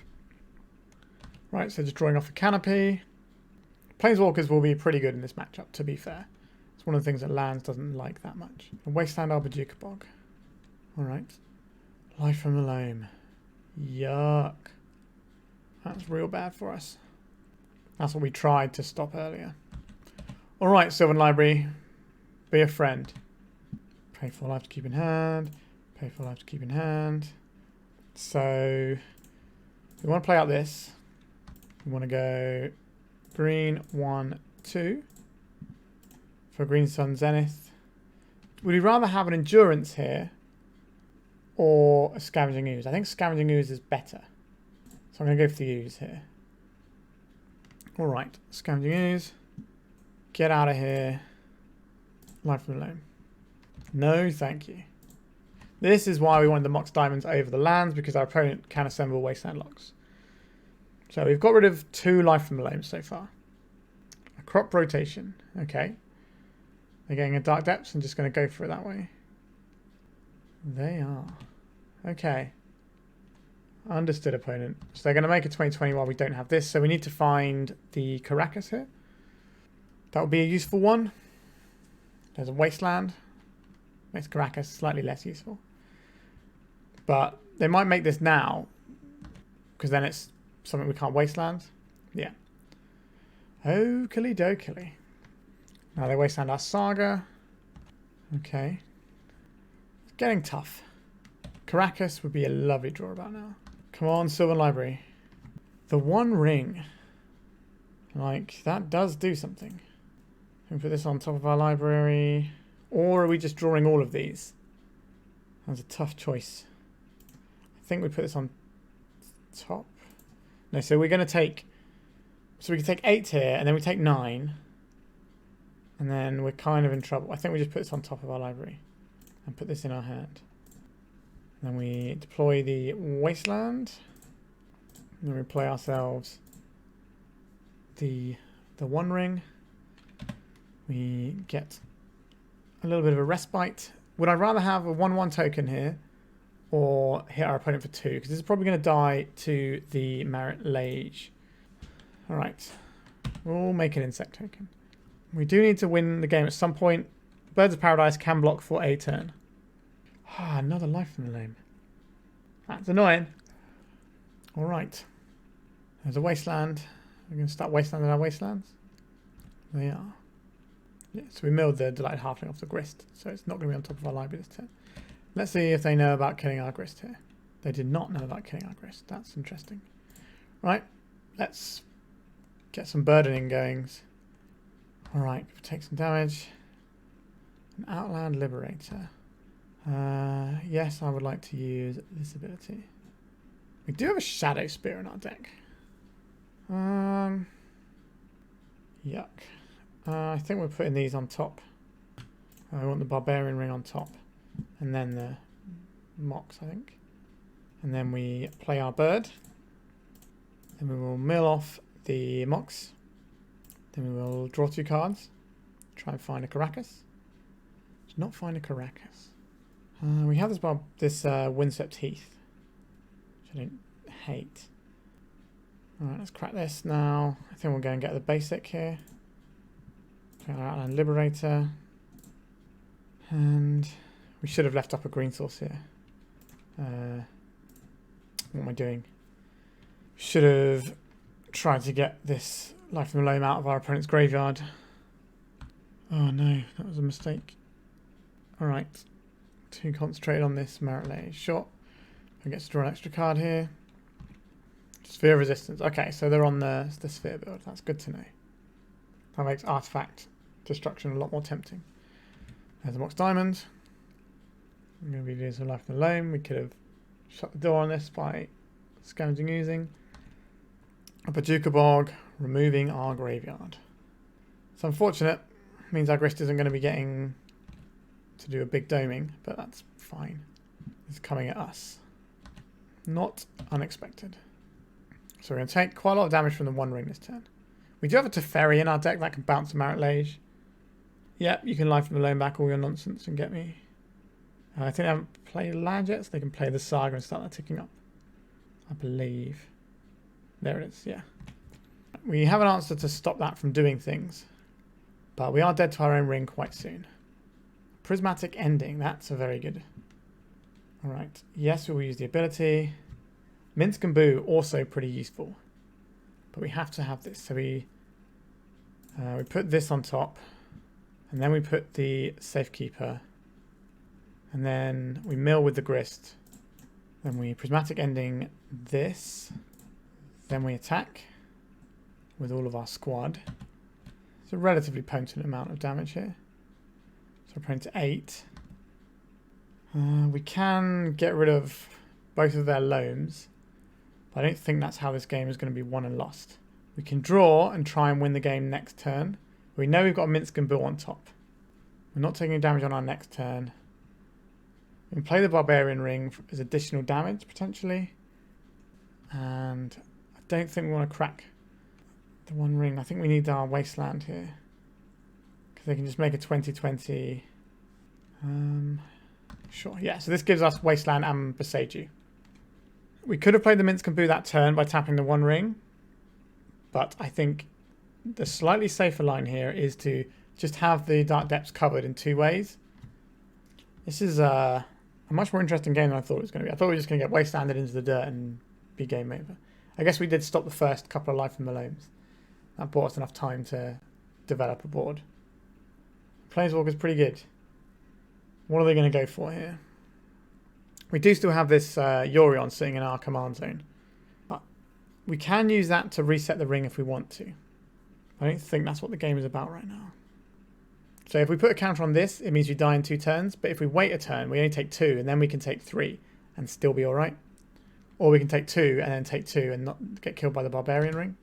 Right, so just drawing off a Canopy. Planeswalkers will be pretty good in this matchup, to be fair. It's one of the things that lands doesn't like that much. A Wasteland Arbajuka Bog. Alright. Life from the Loam. Yuck. That's real bad for us. That's what we tried to stop earlier. Alright, Sylvan Library. Be a friend. Pay for life to keep in hand. Pay for life to keep in hand. So, we want to play out this. We want to go green 1, 2 for Green Sun Zenith. Would we rather have an Endurance here or a Scavenging Ooze? I think Scavenging Ooze is better. So I'm going to go for the Ooze here. Alright, Scavenging Ooze. Get out of here. Life from the Loam. No, thank you. This is why we wanted the Mox Diamonds over the lands, because our opponent can assemble Wasteland Locks. So we've got rid of 2 Life from the Loam so far. A Crop Rotation. Okay. They're getting a Dark Depths and just going to go for it that way. They are. Okay. Understood, opponent. So they're going to make a 2020 while we don't have this. So we need to find the Karakas here. That would be a useful one. There's a Wasteland. Makes Karakas slightly less useful. But they might make this now, because then it's something we can't Wasteland. Yeah. Oakley dokily. Now they Wasteland our Saga. Okay. It's getting tough. Karakas would be a lovely draw about now. Come on, Sylvan Library. The One Ring. Like, that does do something. Can we put this on top of our library? Or are we just drawing all of these? That's a tough choice. I think we put this on top. No, so we're going to take... So we can take 8 here, and then we take 9. And then we're kind of in trouble. I think we just put this on top of our library. And put this in our hand. And then we deploy the Wasteland. And then we play ourselves the One Ring. We get a little bit of a respite. Would I rather have a 1/1 token here or hit our opponent for 2? Because this is probably going to die to the Marit Lage. Alright. We'll make an insect token. We do need to win the game at some point. Birds of Paradise can block for a turn. Ah, another Life from the Loam. That's annoying. Alright. There's a Wasteland. We're going to start Wastelanding our Wastelands. They are. Yeah, so we milled the Delighted Halfling off the Grist, so it's not going to be on top of our library this turn. Let's see if they know about killing our Grist here. They did not know about killing our Grist. That's interesting. Right, let's get some burdening goings. Alright, take some damage. An Outland Liberator. Yes, I would like to use this ability. We do have a Shadowspear in our deck. Yuck. I think we're putting these on top. I want the Barbarian Ring on top. And then the Mox, I think. And then we play our bird. Then we will mill off the Mox. Then we will draw 2 cards. Try and find a Karakas. Did not find a Karakas. We have this Windswept Heath, which I don't hate. Alright, let's crack this now. I think we'll go and get the basic here. Outland Liberator. And we should have left up a green source here. What am I doing? Should have tried to get this Life from the Loam out of our opponent's graveyard. Oh no, that was a mistake. Alright. Too concentrated on this Merit Shot. I get to draw an extra card here. Sphere of Resistance. Okay, so they're on the sphere build. That's good to know. That makes artifact destruction a lot more tempting. There's a Mox Diamond. I'm going to be doing some Life from the Loam. We could have shut the door on this by scavenging using a Paducah Bog, removing our graveyard. It's unfortunate. It means our Grist isn't going to be getting to do a big doming, but that's fine. It's coming at us. Not unexpected. So we're going to take quite a lot of damage from the One Ring this turn. We do have a Teferi in our deck that can bounce a Marit Lage. Yep, you can Life from the Loam back all your nonsense and get me. I think they haven't played land yet, so they can play the Saga and start that ticking up. I believe. There it is, yeah. We have an answer to stop that from doing things, but we are dead to our own ring quite soon. Prismatic Ending, that's a very good. Alright, yes, we will use the ability. Minsc and Boo, also pretty useful. But we have to have this, so we put this on top, and then we put the Safekeeper, and then we mill with the Grist. Then we Prismatic Ending this, then we attack with all of our squad. It's a relatively potent amount of damage here. So we're playing to 8. We can get rid of both of their loams, but I don't think that's how this game is going to be won and lost. We can draw and try and win the game next turn. We know we've got Minsc and Boo on top. We're not taking damage on our next turn. We can play the Barbarian Ring as additional damage, potentially. And I don't think we want to crack the One Ring. I think we need our Wasteland here, because they can just make a 20/20. Sure, yeah, so this gives us Wasteland and Boseiju. We could have played the Minsc and Boo that turn by tapping the One Ring, but I think the slightly safer line here is to just have the Dark Depths covered in 2 ways. This is a much more interesting game than I thought it was going to be. I thought we were just going to get Wastelanded into the dirt and be game over. I guess we did stop the first couple of Life from the Loams. That bought us enough time to develop a board. Planeswalker's pretty good. What are they going to go for here? We do still have this Yorion sitting in our command zone, but we can use that to reset the ring if we want to. I don't think that's what the game is about right now. So if we put a counter on this, it means we die in 2 turns, but if we wait a turn, we only take 2, and then we can take 3 and still be alright. Or we can take 2 and then take 2 and not get killed by the Barbarian Ring.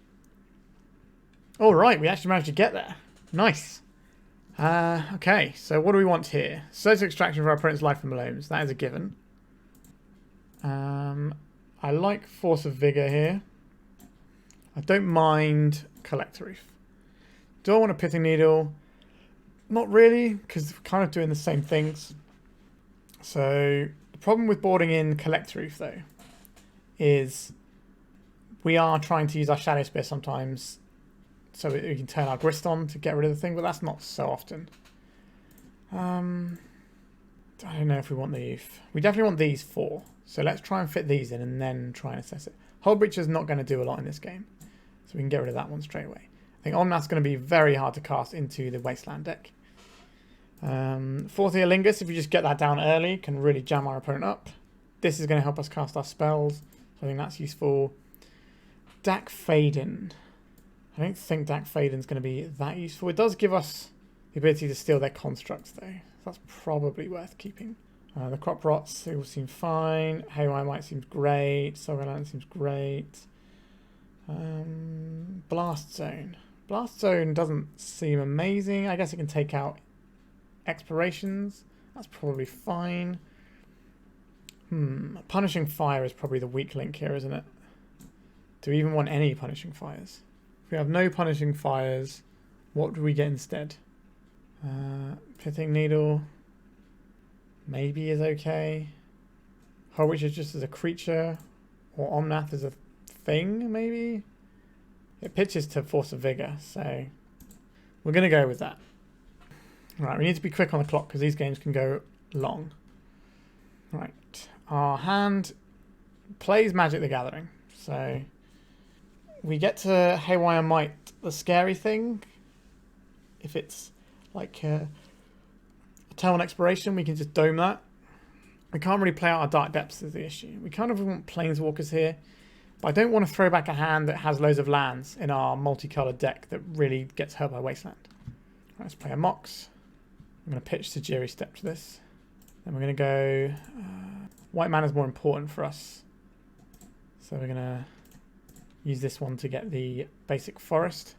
Alright, we actually managed to get there. Nice. Okay, so what do we want here? Surge Extraction for our opponent's Life from the Loams. That is a given. I like Force of Vigor here. I don't mind Collector Reef. Do I want a Pithing Needle? Not really, because we're kind of doing the same things. So the problem with boarding in Collector Reef, though, is we are trying to use our Shadowspear sometimes so we can turn our Grist on to get rid of the thing, but that's not so often. I don't know if we want the youth. We definitely want these 4. So let's try and fit these in and then try and assess it. Hullbreacher is not going to do a lot in this game, so we can get rid of that one straight away. I think Omnath's going to be very hard to cast into the Wasteland deck. Forth Eorlingas, if you just get that down early, can really jam our opponent up. This is going to help us cast our spells, so I think that's useful. Dack Fayden. I don't think Dack Fayden's going to be that useful. It does give us the ability to steal their constructs, though. So that's probably worth keeping. The Crop Rots, they all seem fine. Haywire Mite seems great. Soaring seems great. Blast Zone. Blast Zone doesn't seem amazing. I guess it can take out explorations. That's probably fine. Punishing Fire is probably the weak link here, isn't it? Do we even want any Punishing Fires? If we have no Punishing Fires, What do we get instead? Pithing Needle maybe is okay. Hullbreacher just as a creature, or Omnath as a thing, maybe? It pitches to Force of Vigor, so we're going to go with that. Right, we need to be quick on the clock because these games can go long. Right, our hand plays Magic the Gathering, so we get to Haywire Mite, the scary thing. If it's like a Talon Exploration, we can just dome that. We can't really play out our Dark Depths is the issue. We kind of want Planeswalkers here, but I don't want to throw back a hand that has loads of lands in our multicolored deck that really gets hurt by Wasteland. Right, let's play a Mox. I'm going to pitch Tajiri Step to this. Then we're going to go... white mana is more important for us. So we're going to use this one to get the basic forest.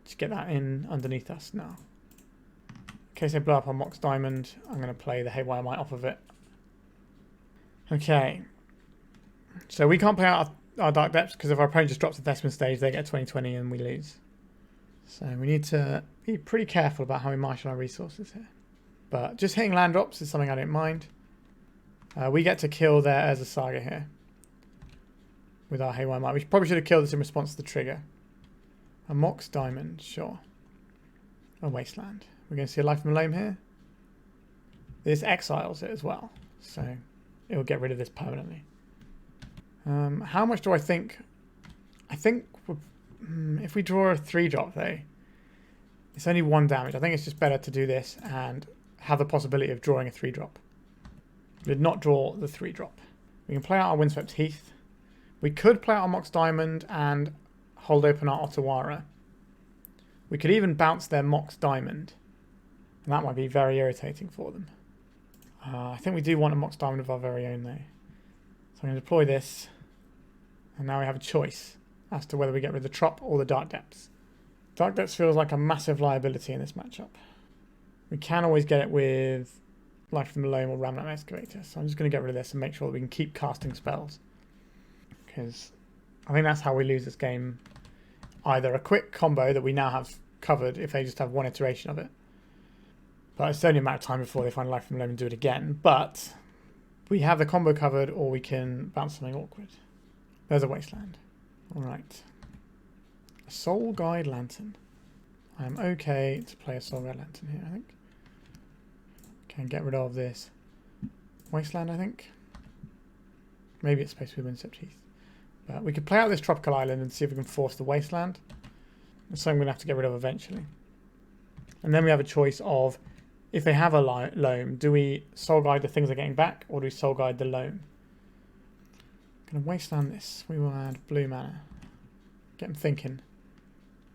Just get that in underneath us now. In case they blow up on Mox Diamond, I'm going to play the Haywire Mite off of it. Okay. So we can't play out our Dark Depths because if our opponent just drops the Thespian stage, they get 20/20 and we lose. So we need to be pretty careful about how we marshal our resources here. But just hitting land drops is something I don't mind. We get to kill their Urza Saga here with our Haywire Mite. We probably should have killed this in response to the trigger. A Mox Diamond, sure. A Wasteland. We're going to see a Life from Loam here. This exiles it as well, so it will get rid of this permanently. How much do I think? I think if we draw a 3-drop though, it's only 1 damage. I think it's just better to do this and have the possibility of drawing a 3-drop. We did not draw the 3-drop. We can play out our Windswept Heath. We could play out our Mox Diamond and hold open our Otawara. We could even bounce their Mox Diamond, and that might be very irritating for them. I think we do want a Mox Diamond of our very own though. So I'm going to deploy this, and now we have a choice as to whether we get rid of the Trop or the Dark Depths. Dark Depths feels like a massive liability in this matchup. We can always get it with Life from the Loam or Ramunap Excavator, so I'm just going to get rid of this and make sure that we can keep casting spells. Because I think that's how we lose this game. Either a quick combo that we now have covered if they just have one iteration of it. But it's only a matter of time before they find Life from the Loam and do it again. But we have the combo covered, or we can bounce something awkward. There's a Wasteland. Alright. A Soul Guide Lantern. I'm okay to play a Soul Guide Lantern here, I think. Can get rid of this Wasteland, I think. Maybe it's supposed to be Windswept Heath. But we could play out this tropical island and see if we can force the Wasteland. That's something we're going to have to get rid of eventually. And then we have a choice of, if they have a Loam, do we Soul Guide the things they're getting back, or do we Soul Guide the Loam? Going to Wasteland this. We will add blue mana. Get them thinking.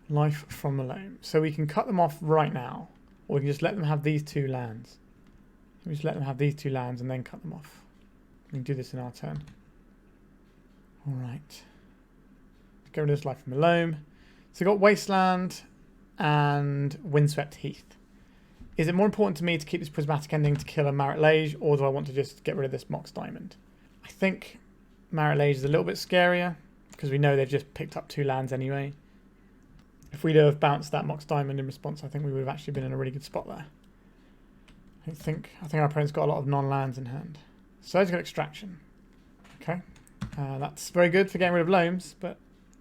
Life from the Loam. So we can cut them off right now, or we can just let them have these 2 lands. We just let them have these 2 lands and then cut them off. We can do this in our turn. Alright. Get rid of this Life from the Loam. So we've got Wasteland and Windswept Heath. Is it more important to me to keep this Prismatic Ending to kill a Marit Lage, or do I want to just get rid of this Mox Diamond? I think Marit Lage is a little bit scarier, because we know they've just picked up 2 lands anyway. If we'd have bounced that Mox Diamond in response, I think we would have actually been in a really good spot there. I think our opponent's got a lot of non-lands in hand. Surgical Extraction. Okay. That's very good for getting rid of Loams, but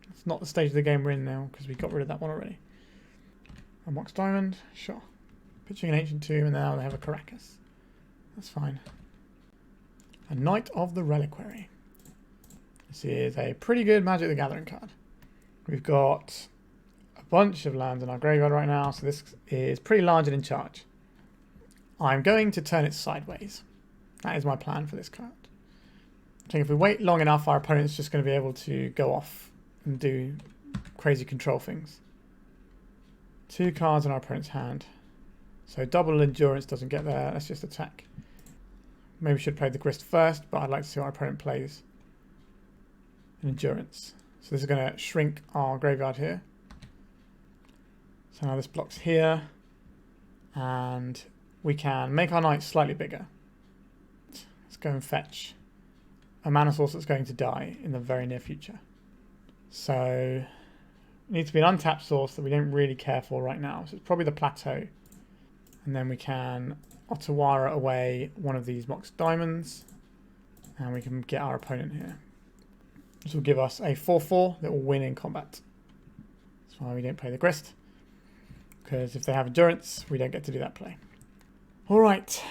it's not the stage of the game we're in now, because we got rid of that one already. A Mox Diamond, sure. Pitching an Ancient Tomb, and now they have a Karakas. That's fine. A Knight of the Reliquary. This is a pretty good Magic the Gathering card. We've got a bunch of lands in our graveyard right now, so this is pretty large and in charge. I'm going to turn it sideways. That is my plan for this card. I think if we wait long enough, our opponent's just going to be able to go off and do crazy control things. 2 cards in our opponent's hand. So double endurance doesn't get there. Let's just attack. Maybe we should play the Grist first, but I'd like to see what our opponent plays. An endurance. So this is going to shrink our graveyard here. So now this blocks here. And we can make our knight slightly bigger. Let's go and fetch a mana source that's going to die in the very near future. So needs to be an untapped source that we don't really care for right now. So it's probably the Plateau. And then we can Otawara away one of these Mox Diamonds. And we can get our opponent here. This will give us a 4-4 that will win in combat. That's why we don't play the Grist. Because if they have Endurance, we don't get to do that play. Alright.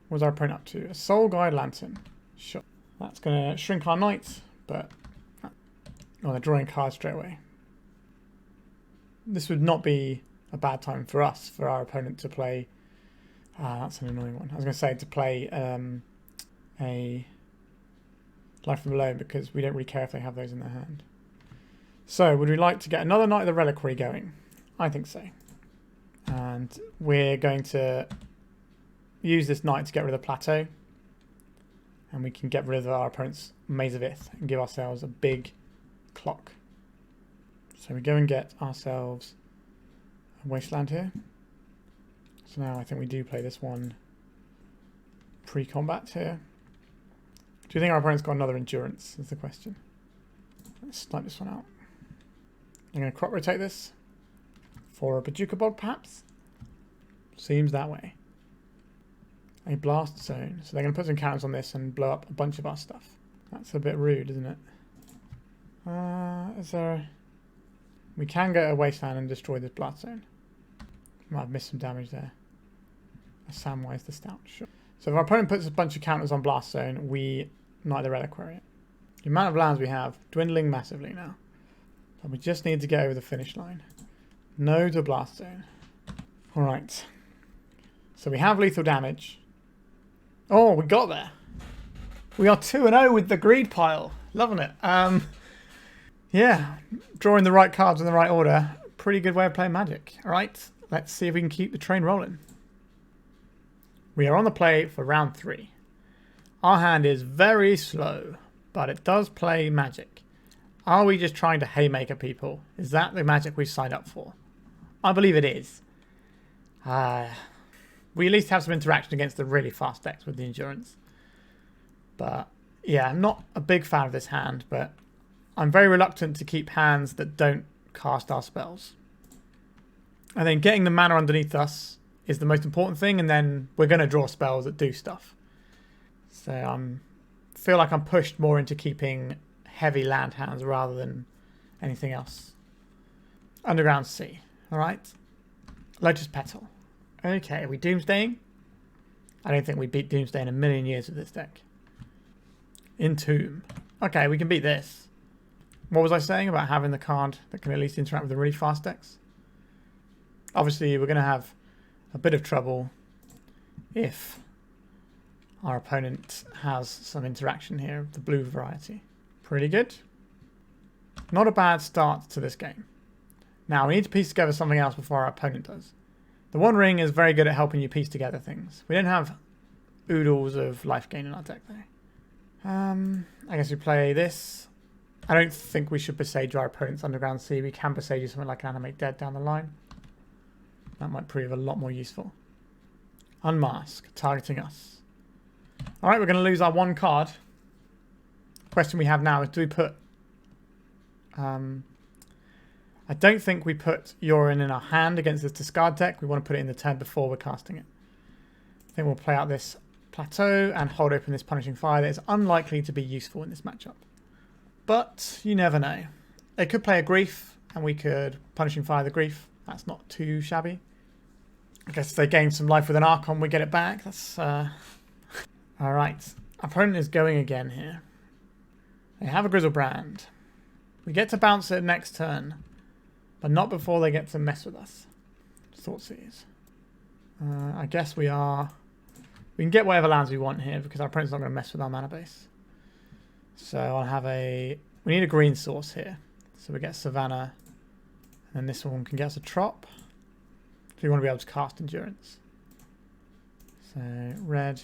What's our opponent up to? A Soul Guide Lantern. Sure. That's going to shrink our Knight, but... Oh, they're drawing cards straight away. This would not be a bad time for us, for our opponent to play... that's an annoying one. I was going to say to play a Life from Below, because we don't really care if they have those in their hand. So, would we like to get another Knight of the Reliquary going? I think so. And we're going to use this Knight to get rid of the Plateau. And we can get rid of our opponent's Maze of Ith and give ourselves a big clock. So we go and get ourselves a Wasteland here. So now I think we do play this one pre-combat here. Do you think our opponent's got another Endurance, is the question. Let's snipe this one out. I'm going to crop rotate this for a Bajuka Bog, perhaps? Seems that way. A Blast Zone. So they're going to put some counters on this and blow up a bunch of our stuff. That's a bit rude, isn't it? Is there... We can go to a Wasteland and destroy this Blast Zone. Might have missed some damage there. A Samwise the Stouthearted. Sure. So if our opponent puts a bunch of counters on Blast Zone, we Knight the Reliquary. The amount of lands we have dwindling massively now. But we just need to get over the finish line. No to Blast Zone. Alright. So we have lethal damage. Oh, we got there. We are 2-0 with the greed pile. Loving it. Yeah, drawing the right cards in the right order. Pretty good way of playing Magic. Alright, let's see if we can keep the train rolling. We are on the play for round 3. Our hand is very slow, but it does play Magic. Are we just trying to haymaker people? Is that the Magic we signed up for? I believe it is. We at least have some interaction against the really fast decks with the Endurance. But yeah, I'm not a big fan of this hand, but I'm very reluctant to keep hands that don't cast our spells. And then getting the mana underneath us is the most important thing, and then we're going to draw spells that do stuff. So I feel like I'm pushed more into keeping heavy land hands rather than anything else. Underground Sea. Alright. Lotus Petal. Okay, are we Doomsdaying? I don't think we beat Doomsday in a million years with this deck. Entomb. Okay, we can beat this. What was I saying about having the card that can at least interact with the really fast decks? Obviously, we're going to have a bit of trouble if our opponent has some interaction here of the blue variety. Pretty good. Not a bad start to this game. Now, we need to piece together something else before our opponent does. The One Ring is very good at helping you piece together things. We don't have oodles of life gain in our deck, though. I guess we play this. I don't think we should Boseiju our opponent's Underground Sea. We can Boseiju something like Animate Dead down the line. That might prove a lot more useful. Unmask, targeting us. Alright, we're going to lose our one card. The question we have now is, do we put... I don't think we put Yorion in our hand against this discard deck. We want to put it in the turn before we're casting it. I think we'll play out this Plateau and hold open this Punishing Fire that is unlikely to be useful in this matchup. But you never know. They could play a Grief and we could Punishing Fire the Grief. That's not too shabby. I guess if they gain some life with an Archon, we get it back. That's alright. Opponent is going again here. They have a Grizzlebrand. We get to bounce it next turn, but not before they get to mess with us. Thoughtseize. I guess we can get whatever lands we want here because our opponent's not going to mess with our mana base. So I'll have we need a green source here. So we get Savannah, and this one can get us a Trop. So we want to be able to cast Endurance. So red.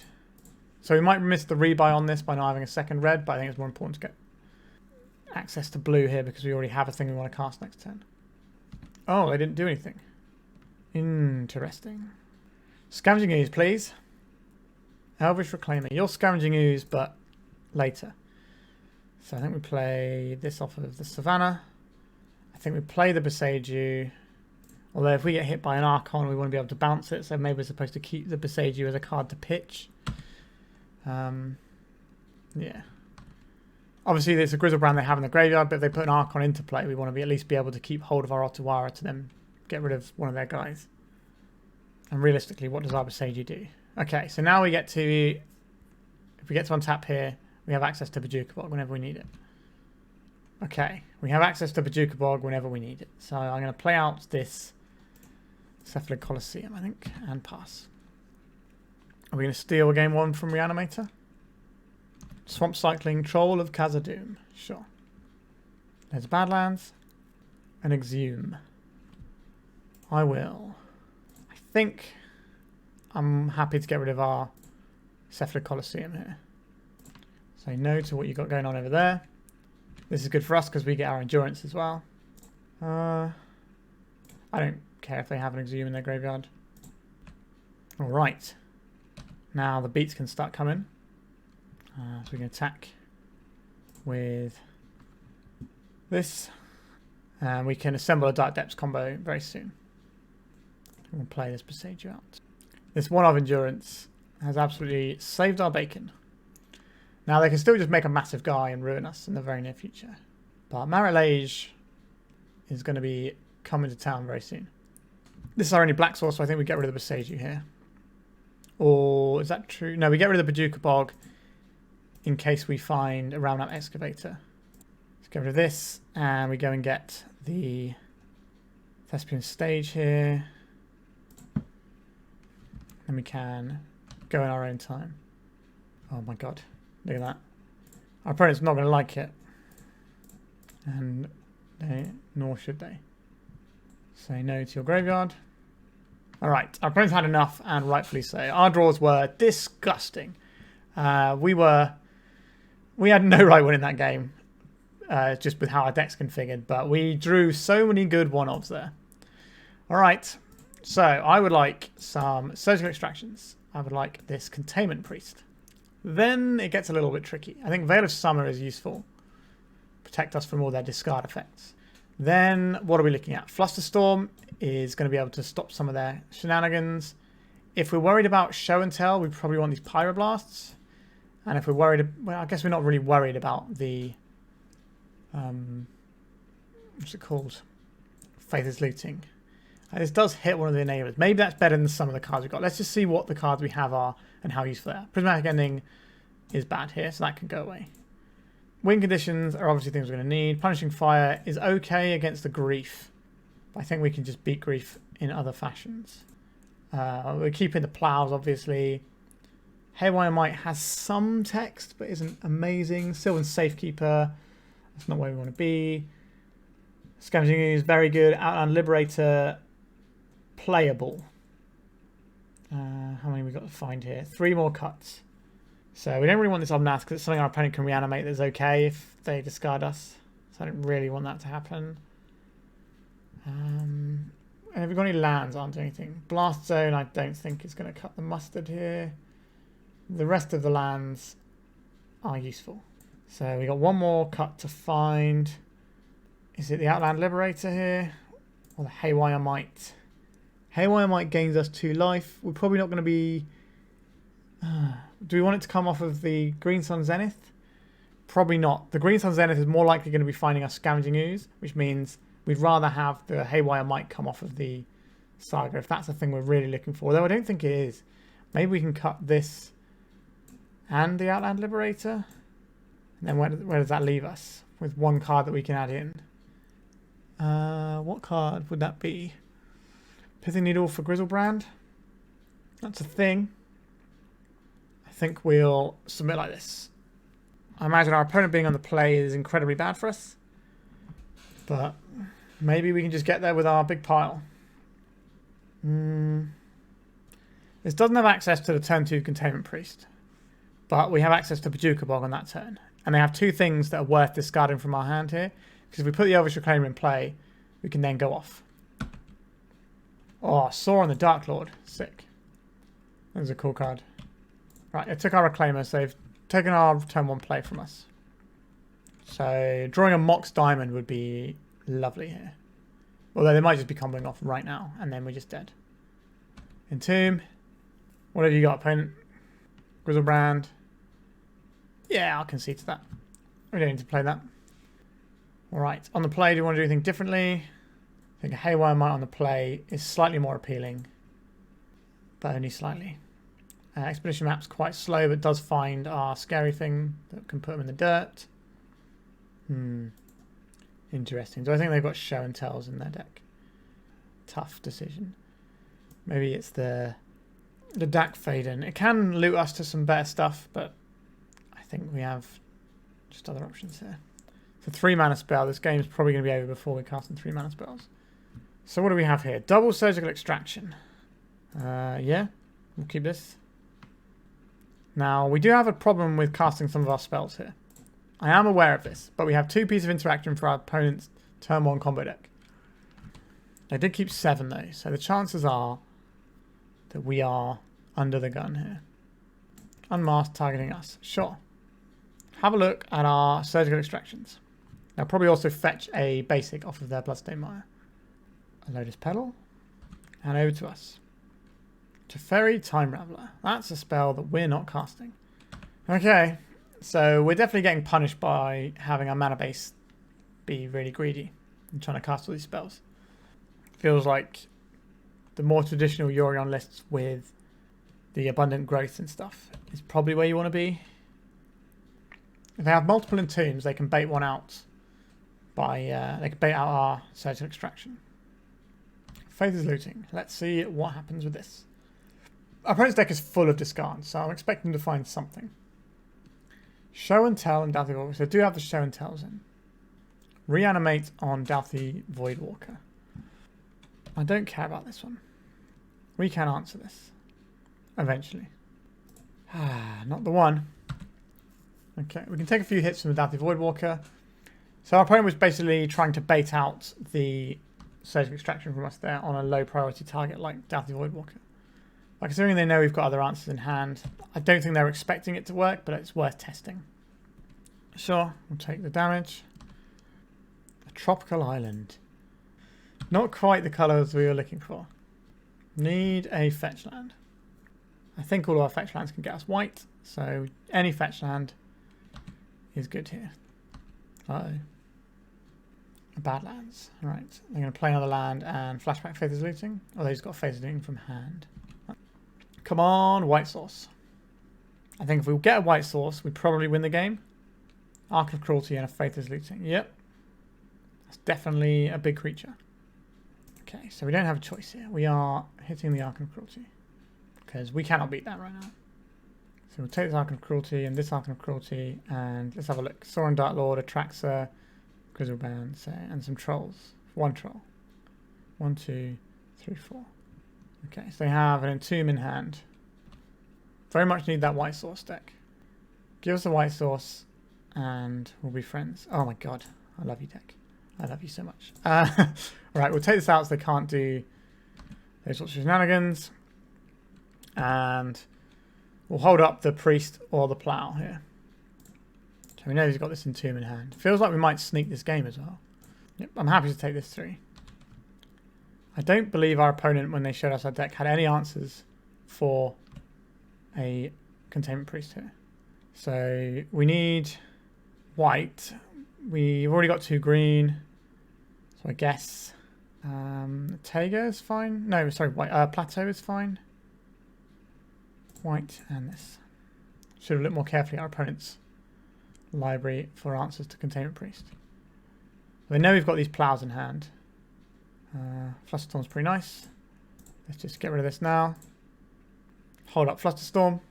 So we might miss the rebuy on this by not having a second red, but I think it's more important to get access to blue here because we already have a thing we want to cast next turn. Oh, they didn't do anything. Interesting. Scavenging Ooze, please. Elvish Reclaimer. You're Scavenging Ooze, but later. So I think we play this off of the Savannah. I think we play the Boseiju. Although if we get hit by an Archon, we want to be able to bounce it. So maybe we're supposed to keep the Boseiju as a card to pitch. Yeah. Obviously, it's a Grizzlebrand they have in the graveyard, but if they put an Archon into play, we want to at least be able to keep hold of our Otawara to then get rid of one of their guys. And realistically, what does our Boseiju do? Okay, so now we get to... If we get to untap here, we have access to Bojuka Bog whenever we need it. Okay, we have access to Bojuka Bog whenever we need it. So I'm going to play out this Cephalid Colosseum, I think, and pass. Are we going to steal game 1 from Reanimator? Swamp Cycling Troll of Khazad-dûm. Sure. There's Badlands. And Exhume. I will. I think I'm happy to get rid of our Cephalid Colosseum here. Say no to what you got going on over there. This is good for us because we get our endurance as well. I don't care if they have an Exhume in their graveyard. Alright. Now the beats can start coming. So we can attack with this. And we can assemble a Dark Depths combo very soon. We'll play this Boseiju out. This 1 of endurance has absolutely saved our bacon. Now they can still just make a massive guy and ruin us in the very near future. But Marit is going to be coming to town very soon. This is our only black source, so I think we get rid of the Boseiju here. Or is that true? No, we get rid of the Bojuka Bog in case we find a Ramunap Excavator. Let's get rid of this, and we go and get the Thespian Stage here. And we can go in our own time. Oh my god, look at that. Our opponent's not going to like it. And nor should they. Say no to your graveyard. Alright, our opponent's had enough, and rightfully so. Our draws were disgusting. We had no right winning that game, just with how our deck's configured, but we drew so many good 1-ofs there. Alright, so I would like some Surgical Extractions. I would like this Containment Priest. Then it gets a little bit tricky. I think Veil of Summer is useful. Protect us from all their discard effects. Then what are we looking at? Flusterstorm is going to be able to stop some of their shenanigans. If we're worried about Show and Tell, we probably want these Pyroblasts. And if we're worried, well, I guess we're not really worried about the, what's it called? Faith is Looting. This does hit one of the enablers. Maybe that's better than some of the cards we've got. Let's just see what the cards we have are and how useful they are. Prismatic Ending is bad here, so that can go away. Win conditions are obviously things we're going to need. Punishing Fire is okay against the Grief. But I think we can just beat Grief in other fashions. We're keeping the Plows, obviously. Haywire Mite has some text, but isn't amazing. Sylvan Safekeeper, that's not where we want to be. Scavenging Ooze, very good. Outland Liberator, playable. How many we got to find here? 3 more cuts. So we don't really want this Omnath because it's something our opponent can reanimate that's okay if they discard us. So I don't really want that to happen. Have we got any lands? Aren't doing anything. Blast Zone, I don't think is going to cut the mustard here. The rest of the lands are useful. So we got 1 more cut to find. Is it the Outland Liberator here? Or the Haywire Mite? Haywire Mite gains us 2 life. We're probably not going to be... do we want it to come off of the Green Sun Zenith? Probably not. The Green Sun Zenith is more likely going to be finding us Scavenging Ooze, which means we'd rather have the Haywire Mite come off of the Saga, if that's the thing we're really looking for. Though I don't think it is. Maybe we can cut this and the Outland Liberator. And then where does that leave us? With 1 card that we can add in. What card would that be? Pithing Needle for Grizzlebrand? That's a thing. I think we'll submit like this. I imagine our opponent being on the play is incredibly bad for us. But maybe we can just get there with our big pile. This doesn't have access to the turn 2 Containment Priest. But we have access to Bojuka Bog on that turn. And they have 2 things that are worth discarding from our hand here. Because if we put the Elvish Reclaimer in play, we can then go off. Oh, Soaring the Dark Lord. Sick. That was a cool card. Right, it took our Reclaimer, so they've taken our turn 1 play from us. So drawing a Mox Diamond would be lovely here. Although they might just be comboing off right now, and then we're just dead. Entomb. What have you got, opponent? Grizzlebrand. Yeah, I'll concede to that. We don't need to play that. Alright, on the play, do you want to do anything differently? I think a Haywire Mite on the play is slightly more appealing, but only slightly. Expedition map's quite slow, but does find our scary thing that can put them in the dirt. Interesting. Do I think they've got show and tells in their deck? Tough decision. Maybe it's the Dack Fayden. It can loot us to some better stuff, but I think we have just other options here. It's a 3-mana spell. This game's probably going to be over before we cast in 3-mana spells. So what do we have here? Double Surgical Extraction. Yeah, we'll keep this. Now, we do have a problem with casting some of our spells here. I am aware of this, but we have 2 pieces of interaction for our opponent's turn 1 combo deck. I did keep 7 though, so the chances are that we are under the gun here. Unmasked targeting us. Sure. Have a look at our surgical extractions. They'll probably also fetch a basic off of their Bloodstained Mire. A Lotus Petal. And over to us. Teferi, Time Raveler. That's a spell that we're not casting. Okay, so we're definitely getting punished by having our mana base be really greedy and trying to cast all these spells. Feels like the more traditional Yorion lists with the abundant growth and stuff is probably where you want to be. If they have multiple entombs, they can bait one out by they can bait out our surgical extraction. Faith is looting. Let's see what happens with this. Our opponent's deck is full of discards, so I'm expecting to find something. Show and Tell and Doughty Voidwalker. So I do have the Show and Tells in. Reanimate on Doughty Voidwalker. I don't care about this one. We can answer this. Eventually. Not the one. Okay, we can take a few hits from the Doughty Voidwalker. So our opponent was basically trying to bait out the surgical extraction from us there on a low priority target like Doughty Voidwalker. But considering they know we've got other answers in hand, I don't think they're expecting it to work, but it's worth testing. Sure, we'll take the damage. A tropical island. Not quite the colours we were looking for. Need a fetch land. I think all of our fetch lands can get us white, so any fetch land is good here. Uh-oh. Badlands. Right, they're going to play another land and flashback Faith is Looting. Although he's got Faith is Looting from hand. Come on, white source. I think if we get a white source, we probably win the game. Arc of Cruelty and a Faith is Looting. Yep. That's definitely a big creature. Okay, so we don't have a choice here. We are hitting the Arc of Cruelty. Because we cannot beat that right now. So we'll take this Arc of Cruelty and this Arc of Cruelty. And let's have a look. Soaring Dark Lord, Atraxa, Grizzleband, and some trolls. 1 troll. 1, 2, 3, 4. Okay, so they have an Entomb in hand. Very much need that white source deck. Give us a white source and we'll be friends. Oh my god, I love you, deck. I love you so much. Right, we'll take this out so they can't do those sorts of shenanigans. And we'll hold up the Priest or the Plough here. So we know he's got this Entomb in hand. Feels like we might sneak this game as well. Yep, I'm happy to take this 3. I don't believe our opponent, when they showed us our deck, had any answers for a Containment Priest here. So we need white. We've already got 2 green. So I guess Taiga is fine. No, sorry, white. Plateau is fine. White and this. Should have looked more carefully at our opponent's library for answers to Containment Priest. We know we've got these ploughs in hand. Flusterstorm's pretty nice. Let's just get rid of this now. Hold up Flusterstorm.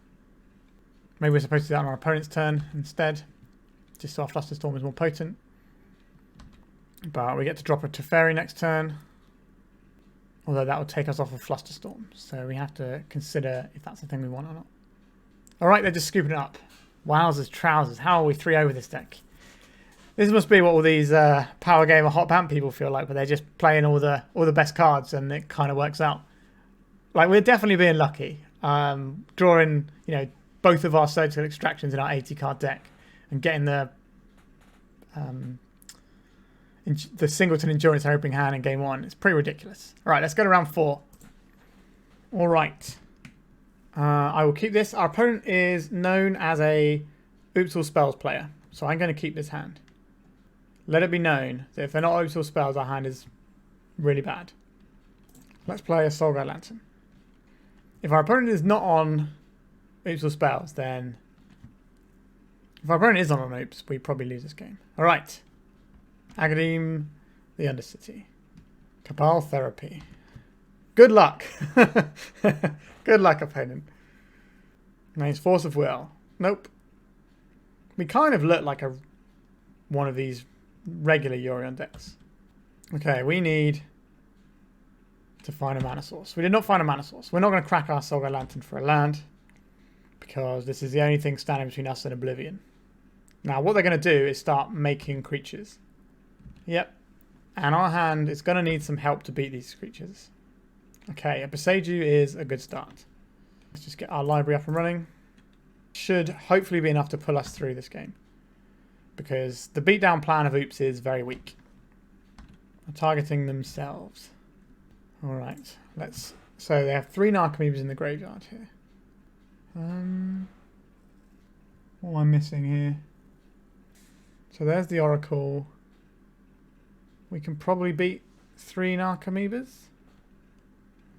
Maybe we're supposed to do that on our opponent's turn instead. Just so our Flusterstorm is more potent. But we get to drop a Teferi next turn. Although that will take us off of Flusterstorm. So we have to consider if that's the thing we want or not. Alright, they're just scooping it up. Wowzers, trousers. How are we 3 over this deck? This must be what all these Power Gamer Hot Band people feel like, where they're just playing all the best cards and it kind of works out. Like, we're definitely being lucky. Drawing, both of our surgical extractions in our 80 card deck and getting the the Singleton Endurance opening hand in game 1. It's pretty ridiculous. All right, let's go to round 4. All right. I will keep this. Our opponent is known as a Oops All Spells player, so I'm going to keep this hand. Let it be known that if they're not Oops All Spells, our hand is really bad. Let's play a Soulguide Lantern. If our opponent is not on Oops All Spells, then... If our opponent is on Oops, we probably lose this game. Alright. Agadim, the Undercity. Cabal Therapy. Good luck. Good luck, opponent. Nice Force of Will. Nope. We kind of look like one of these regular Yorion decks. Okay, we need to find a mana source. We did not find a mana source. We're not going to crack our Soulguide Lantern for a land because this is the only thing standing between us and Oblivion. Now, what they're going to do is start making creatures. Yep. And our hand is going to need some help to beat these creatures. Okay, a Boseiju is a good start. Let's just get our library up and running. Should hopefully be enough to pull us through this game. Because the beatdown plan of Oops is very weak. They're targeting themselves. Alright, let's... So they have 3 Narcomoebas in the graveyard here. What am I missing here? So there's the Oracle. We can probably beat 3 Narcomoebas.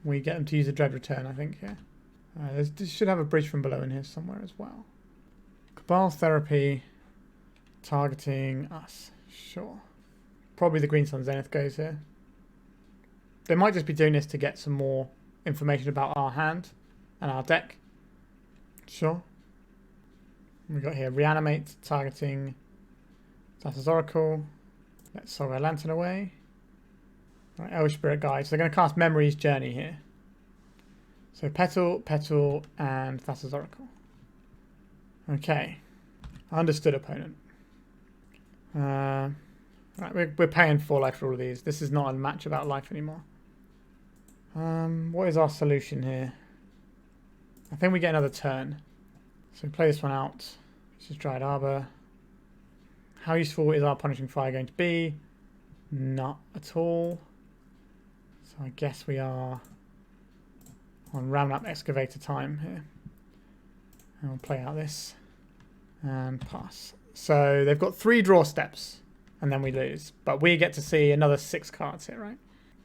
We get them to use a Dread Return, I think, here. This should have a Bridge from Below in here somewhere as well. Cabal Therapy targeting us. Sure. Probably the Green Sun Zenith goes here. They might just be doing this to get some more information about our hand and our deck. Sure. We got here Reanimate targeting Thassa's Oracle. Let's Soulguide Lantern away. Right, Elvish Spirit Guide. So they're going to cast Memory's Journey here. So Petal, Petal, and Thassa's Oracle. Okay. Understood, opponent. Right, we're paying 4 life for all of these. This is not a match about life anymore. What is our solution here? I think we get another turn. So we play this one out. This is Dryad Arbor. How useful is our Punishing Fire going to be? Not at all. So I guess we are on Ramunap Excavator time here. And we'll play out this. And pass. So they've got 3 draw steps. And then we lose. But we get to see another 6 cards here, right?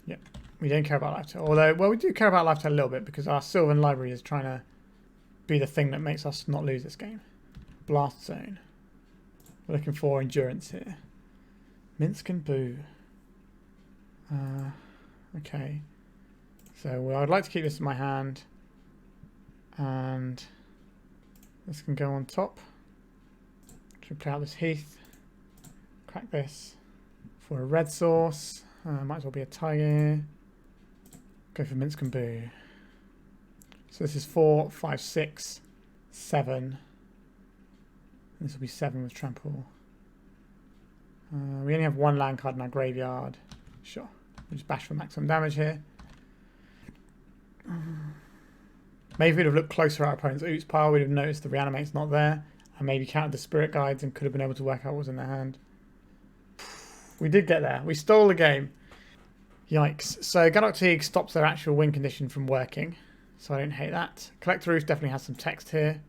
Yep. We don't care about Lifetale. Although, well, we do care about Lifetale a little bit because our Sylvan Library is trying to be the thing that makes us not lose this game. Blast Zone. We're looking for Endurance here. Minsc and Boo. Okay. So I'd like to keep this in my hand. And this can go on top. Should play out this Heath. Crack this for a red source. Might as well be a tiger here. Go for Minsc and Boo. So this is 4, 5, 6, 7. This will be 7 with Trample. We only have 1 land card in our graveyard. Sure. We'll just bash for maximum damage here. Maybe we'd have looked closer at our opponent's Oops pile. We'd have noticed the Reanimate's not there. And maybe counted the Spirit Guides and could have been able to work out what was in their hand. We did get there. We stole the game. Yikes. So Gaddock Teague stops their actual win condition from working. So I don't hate that. Collector Roof definitely has some text here.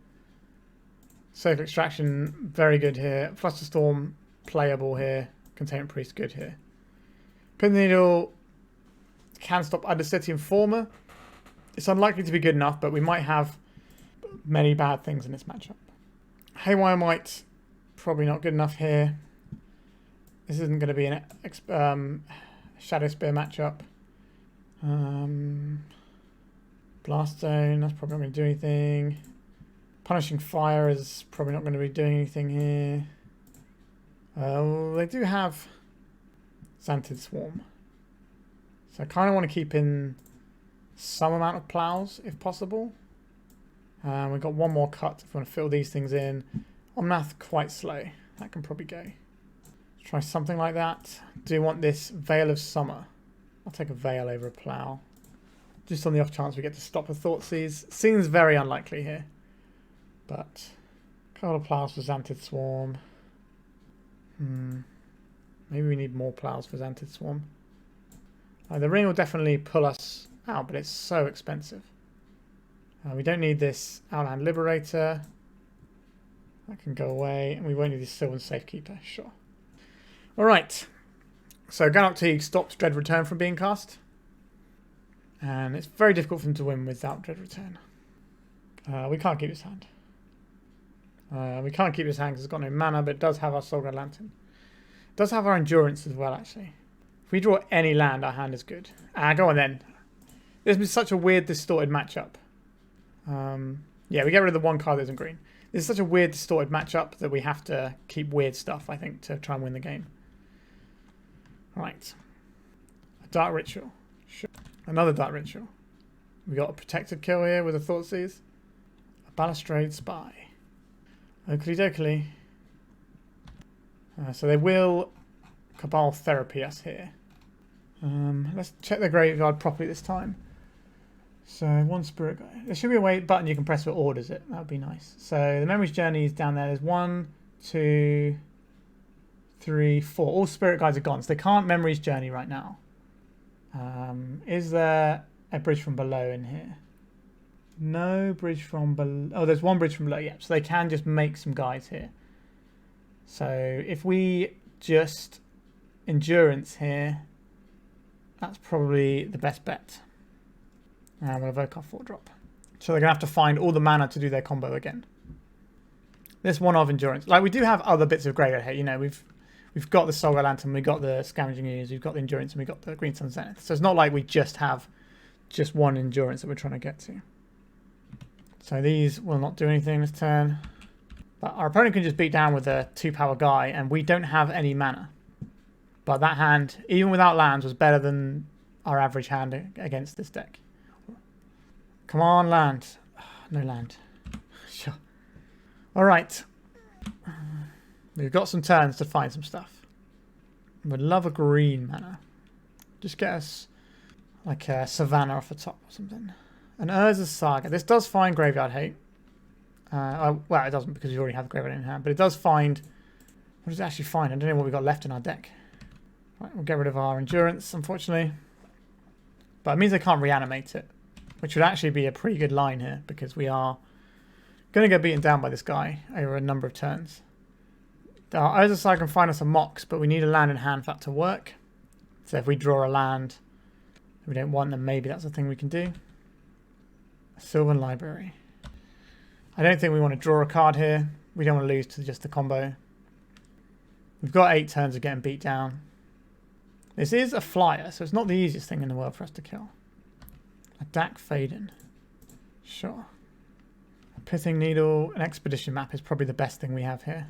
Circle Extraction, very good here. Flusterstorm, playable here. Containment Priest, good here. Pin the Needle can stop Undercity Informer. It's unlikely to be good enough, but we might have many bad things in this matchup. Haywire Mite, probably not good enough here. This isn't going to be an Shadowspear matchup. Blast Zone, that's probably not going to do anything. Punishing Fire is probably not going to be doing anything here. They do have Xanthid Swarm. So I kind of want to keep in some amount of plows if possible. We've got 1 more cut if we want to fill these things in. Omnath quite slow. That can probably go. Let's try something like that. Do you want this Veil of Summer? I'll take a Veil over a plow. Just on the off chance we get to stop the Thoughtseize. Seems very unlikely here. But a couple of plows for Xanthid Swarm. Maybe we need more plows for Xantid Swarm. The ring will definitely pull us out, but it's so expensive. We don't need this Outland Liberator. That can go away. And we won't need this Sylvan Safekeeper. Sure. Alright. So Ganok Teague stops Dread Return from being cast. And it's very difficult for him to win without Dread Return. We can't keep his hand. We can't keep his hand because it's got no mana, but it does have our Soulguard Lantern. It does have our Endurance as well, actually. If we draw any land, our hand is good. Go on then. This is such a weird, distorted matchup. Yeah, we get rid of the one card that isn't green. This is such a weird, distorted matchup that we have to keep weird stuff, I think, to try and win the game. Right. A Dark Ritual. Sure. Another Dark Ritual. We got a Protected Kill here with a Thoughtseize. A Balustrade Spy. Oakley dokley. So they will Cabal Therapy us here. Let's check the graveyard properly this time. So, one Spirit Guide. There should be a button you can press that orders it. That would be nice. So, the Memory's Journey is down there. There's 1, 2, 3, 4. All Spirit Guides are gone. So, they can't Memory's Journey right now. Is there a bridge from below in here? No bridge from below. Oh, there's one bridge from below. Yeah, so they can just make some guides here. So, if we just Endurance here, that's probably the best bet. And we'll evoke our 4-drop. So they're going to have to find all the mana to do their combo again. This one of Endurance. Like, we do have other bits of graveyard here. You know, we've got the Soulguard Lantern, we've got the Scavenging Ooze, we've got the Endurance, and we've got the Green Sun Zenith. So it's not like we just have just one Endurance that we're trying to get to. So these will not do anything this turn. But our opponent can just beat down with a 2-power guy, and we don't have any mana. But that hand, even without lands, was better than our average hand against this deck. Come on, land. No land. Sure. Alright. We've got some turns to find some stuff. We'd love a green mana. Just get us like a Savannah off the top or something. An Urza Saga. This does find Graveyard Hate. Well, it doesn't because we already have the Graveyard in hand. But it does find... What does it actually find? I don't know what we've got left in our deck. Right, we'll get rid of our Endurance, unfortunately. But it means they can't reanimate it. Which would actually be a pretty good line here, because we are going to get beaten down by this guy over a number of turns. Our Urza Saga can find us a Mox, but we need a land in hand for that to work. So if we draw a land that we don't want, then maybe that's a thing we can do. A Sylvan Library. I don't think we want to draw a card here. We don't want to lose to just the combo. We've got 8 turns of getting beat down. This is a flyer, so it's not the easiest thing in the world for us to kill. A Dack Fayden. Sure. A Pithing Needle, an Expedition Map is probably the best thing we have here.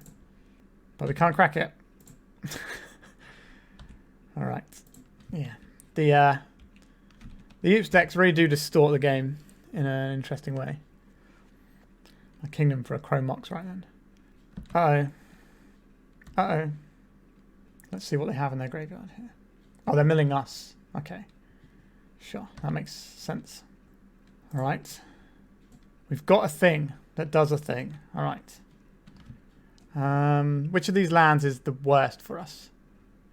But we can't crack it. Alright. Yeah. The Oops decks really do distort the game in an interesting way. A Kingdom for a Chrome Mox right then. Uh-oh. Uh-oh. Let's see what they have in their graveyard here. Oh, they're milling us. Okay. Sure, that makes sense. Alright. We've got a thing that does a thing. Alright. Which of these lands is the worst for us?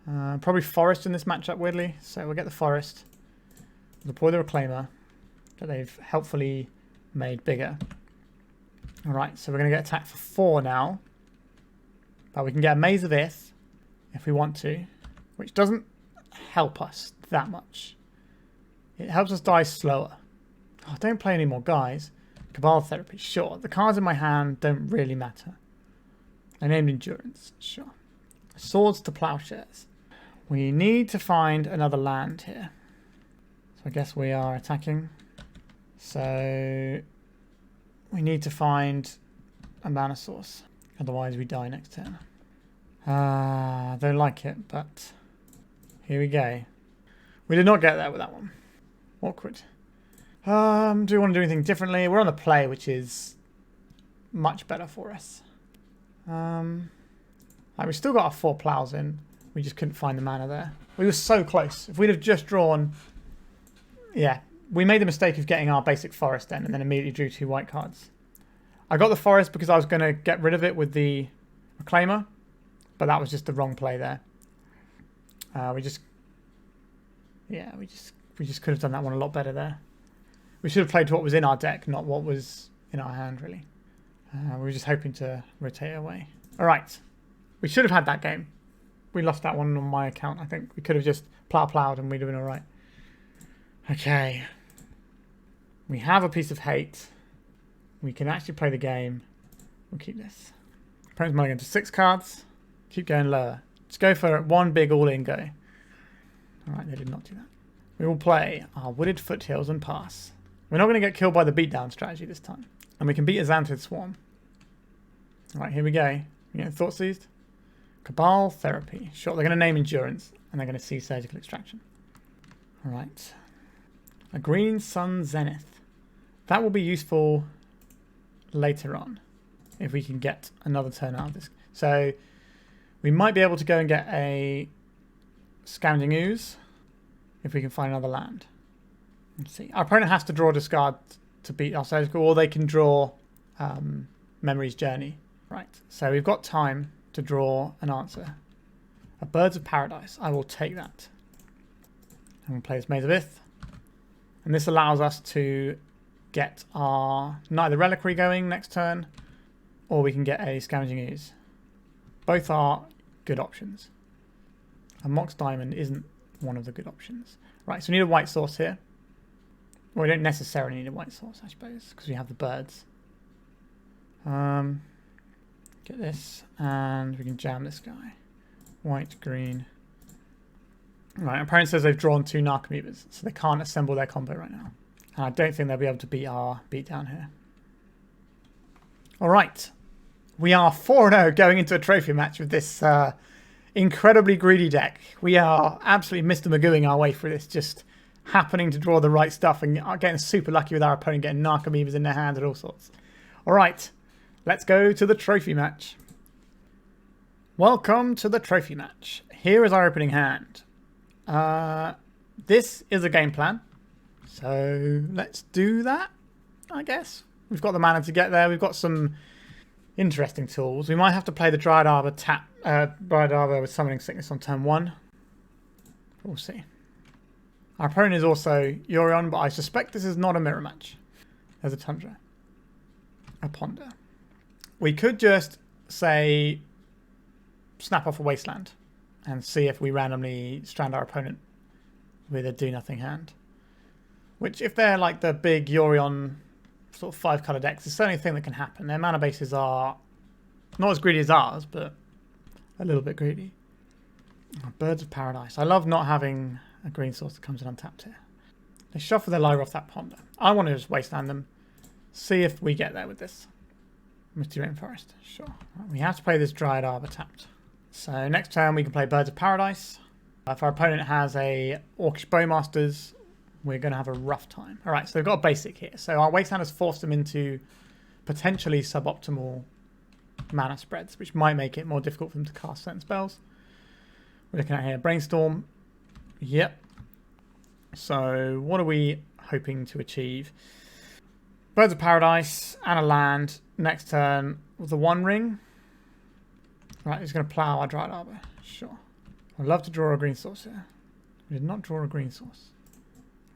Probably Forest in this matchup, weirdly. So we'll get the Forest. We'll deploy the Reclaimer that they've helpfully made bigger. Alright, so we're going to get attacked for 4 now. But we can get a Maze of Ith if we want to, which doesn't help us that much. It helps us die slower. Oh, don't play any more guys. Cabal Therapy, sure. The cards in my hand don't really matter. I named Endurance, sure. Swords to Plowshares. We need to find another land here. So I guess we are attacking. So we need to find a mana source. Otherwise we die next turn. I don't like it, but here we go. We did not get there with that one. Awkward. Do we want to do anything differently? We're on the play, which is much better for us. We still got our 4 plows in. We just couldn't find the mana there. We were so close. If we'd have just drawn... Yeah, we made the mistake of getting our basic forest then and then immediately drew 2 white cards. I got the forest because I was going to get rid of it with the Reclaimer, but that was just the wrong play there. We just could have done that one a lot better there. We should have played what was in our deck, not what was in our hand, really. We were just hoping to rotate away. All right. We should have had that game. We lost that one on my account, I think. We could have just plowed and we'd have been all right. Okay. We have a piece of hate. We can actually play the game. We'll keep this. Opponent's money into 6 cards. Keep going lower. Let's go for one big all-in go. All right, they did not do that. We will play our Wooded Foothills and pass. We're not going to get killed by the beatdown strategy this time. And we can beat a Xanthid Swarm. All right, here we go. You getting thought seized? Cabal Therapy. Sure, they're going to name Endurance. And they're going to see Surgical Extraction. All right. A Green Sun Zenith. That will be useful later on. If we can get another turn out of this. So we might be able to go and get a Scavenging Ooze. If we can find another land. Let's see. Our opponent has to draw a discard to beat our surgical, or they can draw Memory's Journey. Right. So we've got time to draw an answer. A Birds of Paradise. I will take that. I'm going to play this Maze of Ith. And this allows us to get our Knight of the Reliquary going next turn, or we can get a Scavenging Ooze. Both are good options. A Mox Diamond isn't one of the good options. Right, so we need a white source here. Well, we don't necessarily need a white source, I suppose, because we have the birds. Get this, and we can jam this guy. White, green. Right, our opponent says they've drawn 2 Narcomoebas, so they can't assemble their combo right now. And I don't think they'll be able to beat our beatdown here. All right, we are 4-0 going into a trophy match with this incredibly greedy deck. We are absolutely Mr. Magooing our way through this, just happening to draw the right stuff and getting super lucky with our opponent getting Narcomoebas in their hand and all sorts. All right, let's go to the trophy match. Welcome to the trophy match. Here is our opening hand. This is a game plan, so let's do that, I guess. We've got the mana to get there. We've got some interesting tools. We might have to play the Dryad Arbor Dryad Arbor with Summoning Sickness on turn 1. We'll see. Our opponent is also Yorion, but I suspect this is not a mirror match. There's a Tundra. A Ponder. We could just say snap off a Wasteland and see if we randomly strand our opponent with a do-nothing hand. Which, if they're like the big Yorion sort of 5-colour decks, it's certainly a thing that can happen. Their mana bases are not as greedy as ours, but a little bit greedy. Oh, Birds of Paradise. I love not having a green source that comes in untapped here. They shuffle their Lyra off that Ponder. I want to just wasteland them. See if we get there with this. Misty Rainforest. Sure. Right, we have to play this Dryad Arbor tapped. So next turn we can play Birds of Paradise. If our opponent has a Orcish Bowmasters, we're going to have a rough time. Alright, so we've got a basic here. So our Wasteland has forced them into potentially suboptimal mana spreads, which might make it more difficult for them to cast certain spells. We're looking at here Brainstorm. Yep. So what are we hoping to achieve? Birds of Paradise and a land. Next turn with the One Ring. Right, he's going to plow our Dryad Arbor. Sure. I'd love to draw a green source here. We did not draw a green source.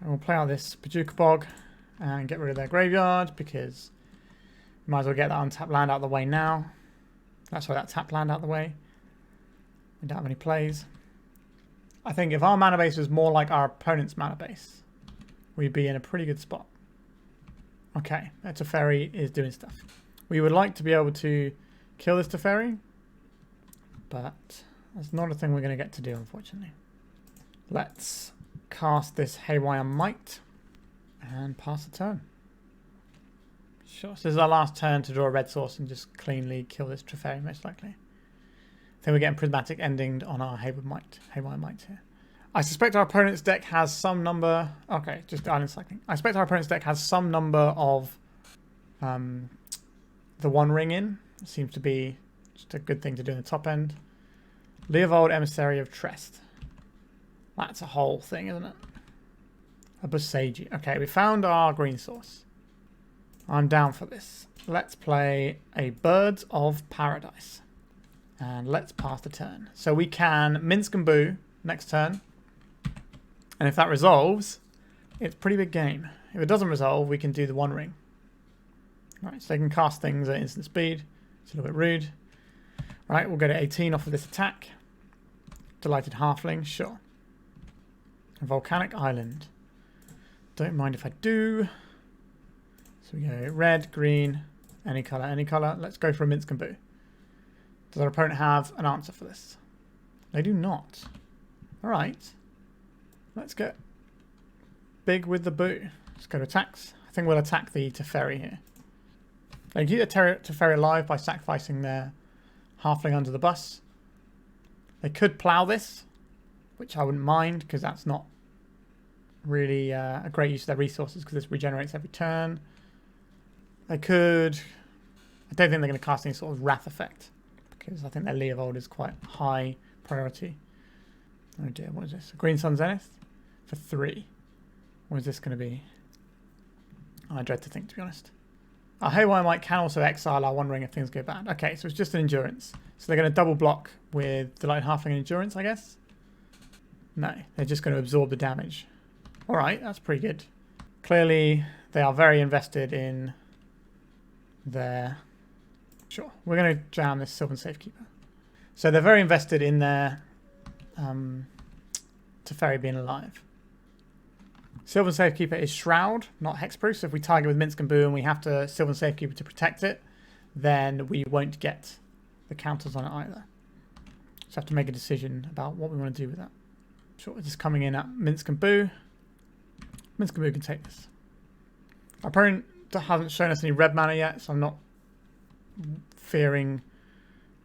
And we'll play out this Paducah Bog and get rid of their graveyard because we might as well get that untapped land out of the way now. That's why that tapped land out of the way. We don't have any plays. I think if our mana base was more like our opponent's mana base, we'd be in a pretty good spot. Okay, that Teferi is doing stuff. We would like to be able to kill this Teferi, but that's not a thing we're going to get to do, unfortunately. Let's cast this Haywire Mite and pass the turn. Sure, so this is our last turn to draw a red source and just cleanly kill this Teferi, most likely. I think we're getting Prismatic Ending on our Haywire Mite here. I suspect our opponent's deck has some number... Okay, just Island Cycling. I suspect our opponent's deck has some number of the One Ring in. It seems to be just a good thing to do in the top end. Leovold, Emissary of Trest. That's a whole thing, isn't it? A Boseiju. Okay, we found our green source. I'm down for this. Let's play a Birds of Paradise. And let's pass the turn. So we can Minsc and Boo next turn. And if that resolves, it's a pretty big game. If it doesn't resolve, we can do the One Ring. Right, so they can cast things at instant speed. It's a little bit rude. Right, we'll go to 18 off of this attack. Delighted Halfling, sure. A Volcanic Island. Don't mind if I do. So we go red, green, any colour, any colour. Let's go for a Minsc and Boo. Does our opponent have an answer for this? They do not. Alright. Let's get big with the Boo. Let's go to attacks. I think we'll attack the Teferi here. They keep the Teferi alive by sacrificing their Halfling under the bus. They could plough this, which I wouldn't mind, because that's not really a great use of their resources, because this regenerates every turn. They could... I don't think they're going to cast any sort of Wrath effect, because I think their Leovold is quite high priority. Oh dear, what is this? A Green Sun Zenith for 3. What is this going to be? Oh, I dread to think, to be honest. Our Haywire Mite can also exile our One Ring if things go bad. Okay, so it's just an Endurance. So they're going to double block with Delighted Halfling and Endurance, I guess? No, they're just going to absorb the damage. Alright, that's pretty good. Clearly, they are very invested in their... Sure, we're going to jam this Sylvan Safekeeper. So they're very invested in their Teferi being alive. Sylvan Safekeeper is Shroud, not Hexproof. So if we target with Minsc and Boo and we have to Sylvan Safekeeper to protect it, then we won't get the counters on it either. So have to make a decision about what we want to do with that. Sure, it's just coming in at Minsc and Boo. Minsc and Boo can take this. Our opponent hasn't shown us any red mana yet, so I'm not fearing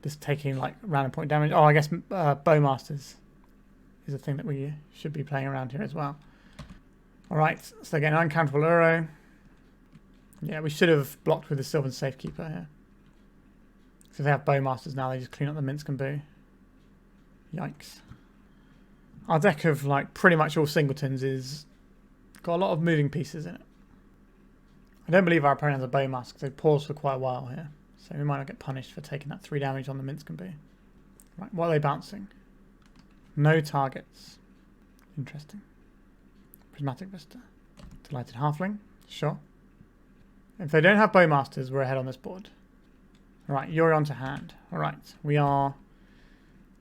this taking like random point damage. Oh, I guess Bowmasters is a thing that we should be playing around here as well. Alright, so again, uncountable Uro. Yeah, we should have blocked with the Sylvan Safekeeper here. So if they have Bowmasters now, they just clean up the Minsc and Boo. Yikes. Our deck of like pretty much all singletons is got a lot of moving pieces in it. I don't believe our opponent has a Bowmaster because they've paused for quite a while here. So we might not get punished for taking that 3 damage on the Minsc and Boo. Right, what are they bouncing? No targets. Interesting. Prismatic Vista. Delighted Halfling. Sure. If they don't have Bowmasters, we're ahead on this board. Alright, Yorion to hand. Alright, we are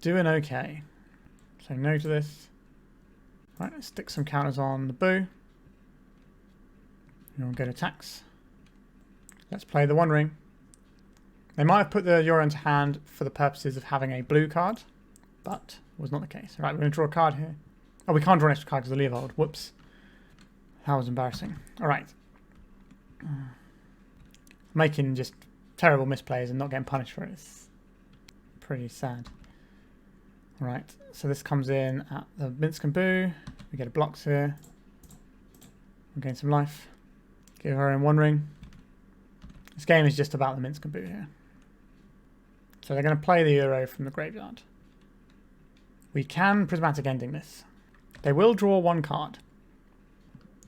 doing okay. So no to this. Right, let's stick some counters on the Boo. And we'll go to attacks. Let's play the One Ring. They might have put the Yorion to hand for the purposes of having a blue card, but was not the case. Right, we're going to draw a card here. Oh, we can't draw an extra card because of the Leovold. Whoops. That was embarrassing. Alright. Making just terrible misplays and not getting punished for it is pretty sad. Alright, so this comes in at the Minsc and Boo. We get a blocks here. We gain some life. Give her in One Ring. This game is just about the Minsc and Boo here. So they're going to play the Uro from the graveyard. We can Prismatic Ending this. They will draw 1 card.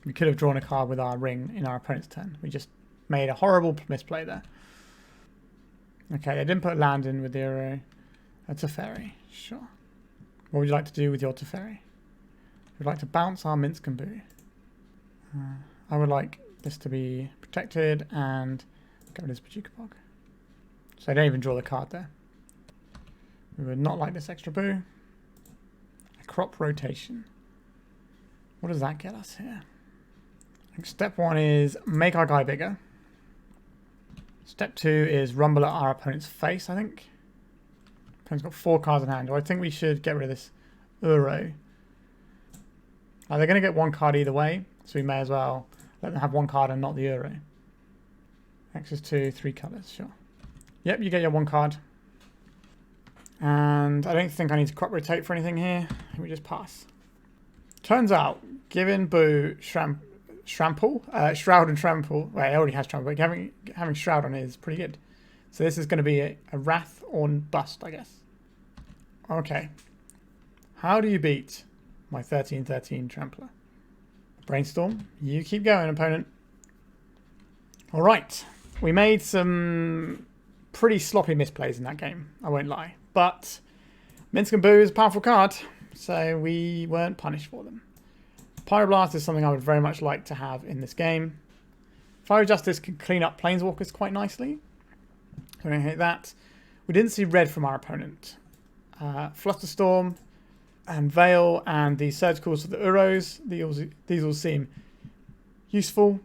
We could have drawn a card with our ring in our opponent's turn. We just made a horrible misplay there. Okay, they didn't put land in with the Uro. A Teferi, sure. What would you like to do with your Teferi? We'd like to bounce our Minsc and Boo. I would like this to be protected and get rid of this Boseiju Bog. So I don't even draw the card there. We would not like this extra Boo. A crop rotation. What does that get us here? I think step 1 is make our guy bigger. Step 2 is rumble at our opponent's face, I think. Opponent's got 4 cards in hand. Or I think we should get rid of this Uro. They're going to get 1 card either way, so we may as well let them have 1 card and not the Uro. X is 2, 3 colours, sure. Yep, you get your 1 card. And I don't think I need to crop rotate for anything here. I think we just pass. Turns out, giving Boo Shroud and Trample. Well, it already has Trample, but having Shroud on it is pretty good. So this is going to be a Wrath or Bust, I guess. Okay. How do you beat my 13/13 Trampler? Brainstorm. You keep going, opponent. Alright. We made some pretty sloppy misplays in that game, I won't lie. But Minsc and Boo is a powerful card. so we weren't punished for them. Pyroblast is something I would very much like to have in this game. Fiery Justice can clean up Planeswalkers quite nicely. So we're going to hit that. We didn't see red from our opponent. Flusterstorm and Veil and the Surgicals for the Uros. These all seem useful.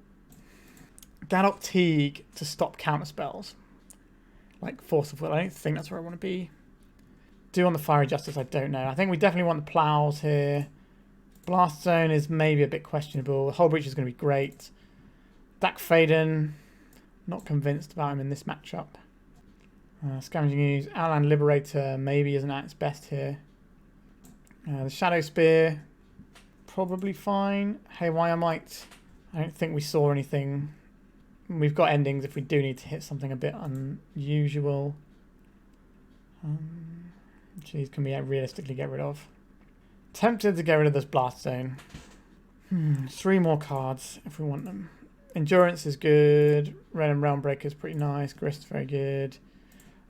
Gadok Teague to stop counter spells. Like Force of Will. I don't think that's where I want to be. Do on the Fiery Justice, I don't know. I think we definitely want the Plows here. Blast Zone is maybe a bit questionable. Hullbreacher is going to be great. Dack Fayden, not convinced about him in this matchup. Scavenging Ooze, Outland Liberator maybe isn't at its best here. The Shadowspear, probably fine. Haywire Mite, I don't think we saw anything. We've got endings if we do need to hit something a bit unusual. These can be realistically get rid of. Tempted to get rid of this Blast Zone. 3 more cards if we want them. Endurance is good. Wrenn and Realmbreaker is pretty nice. Grist very good.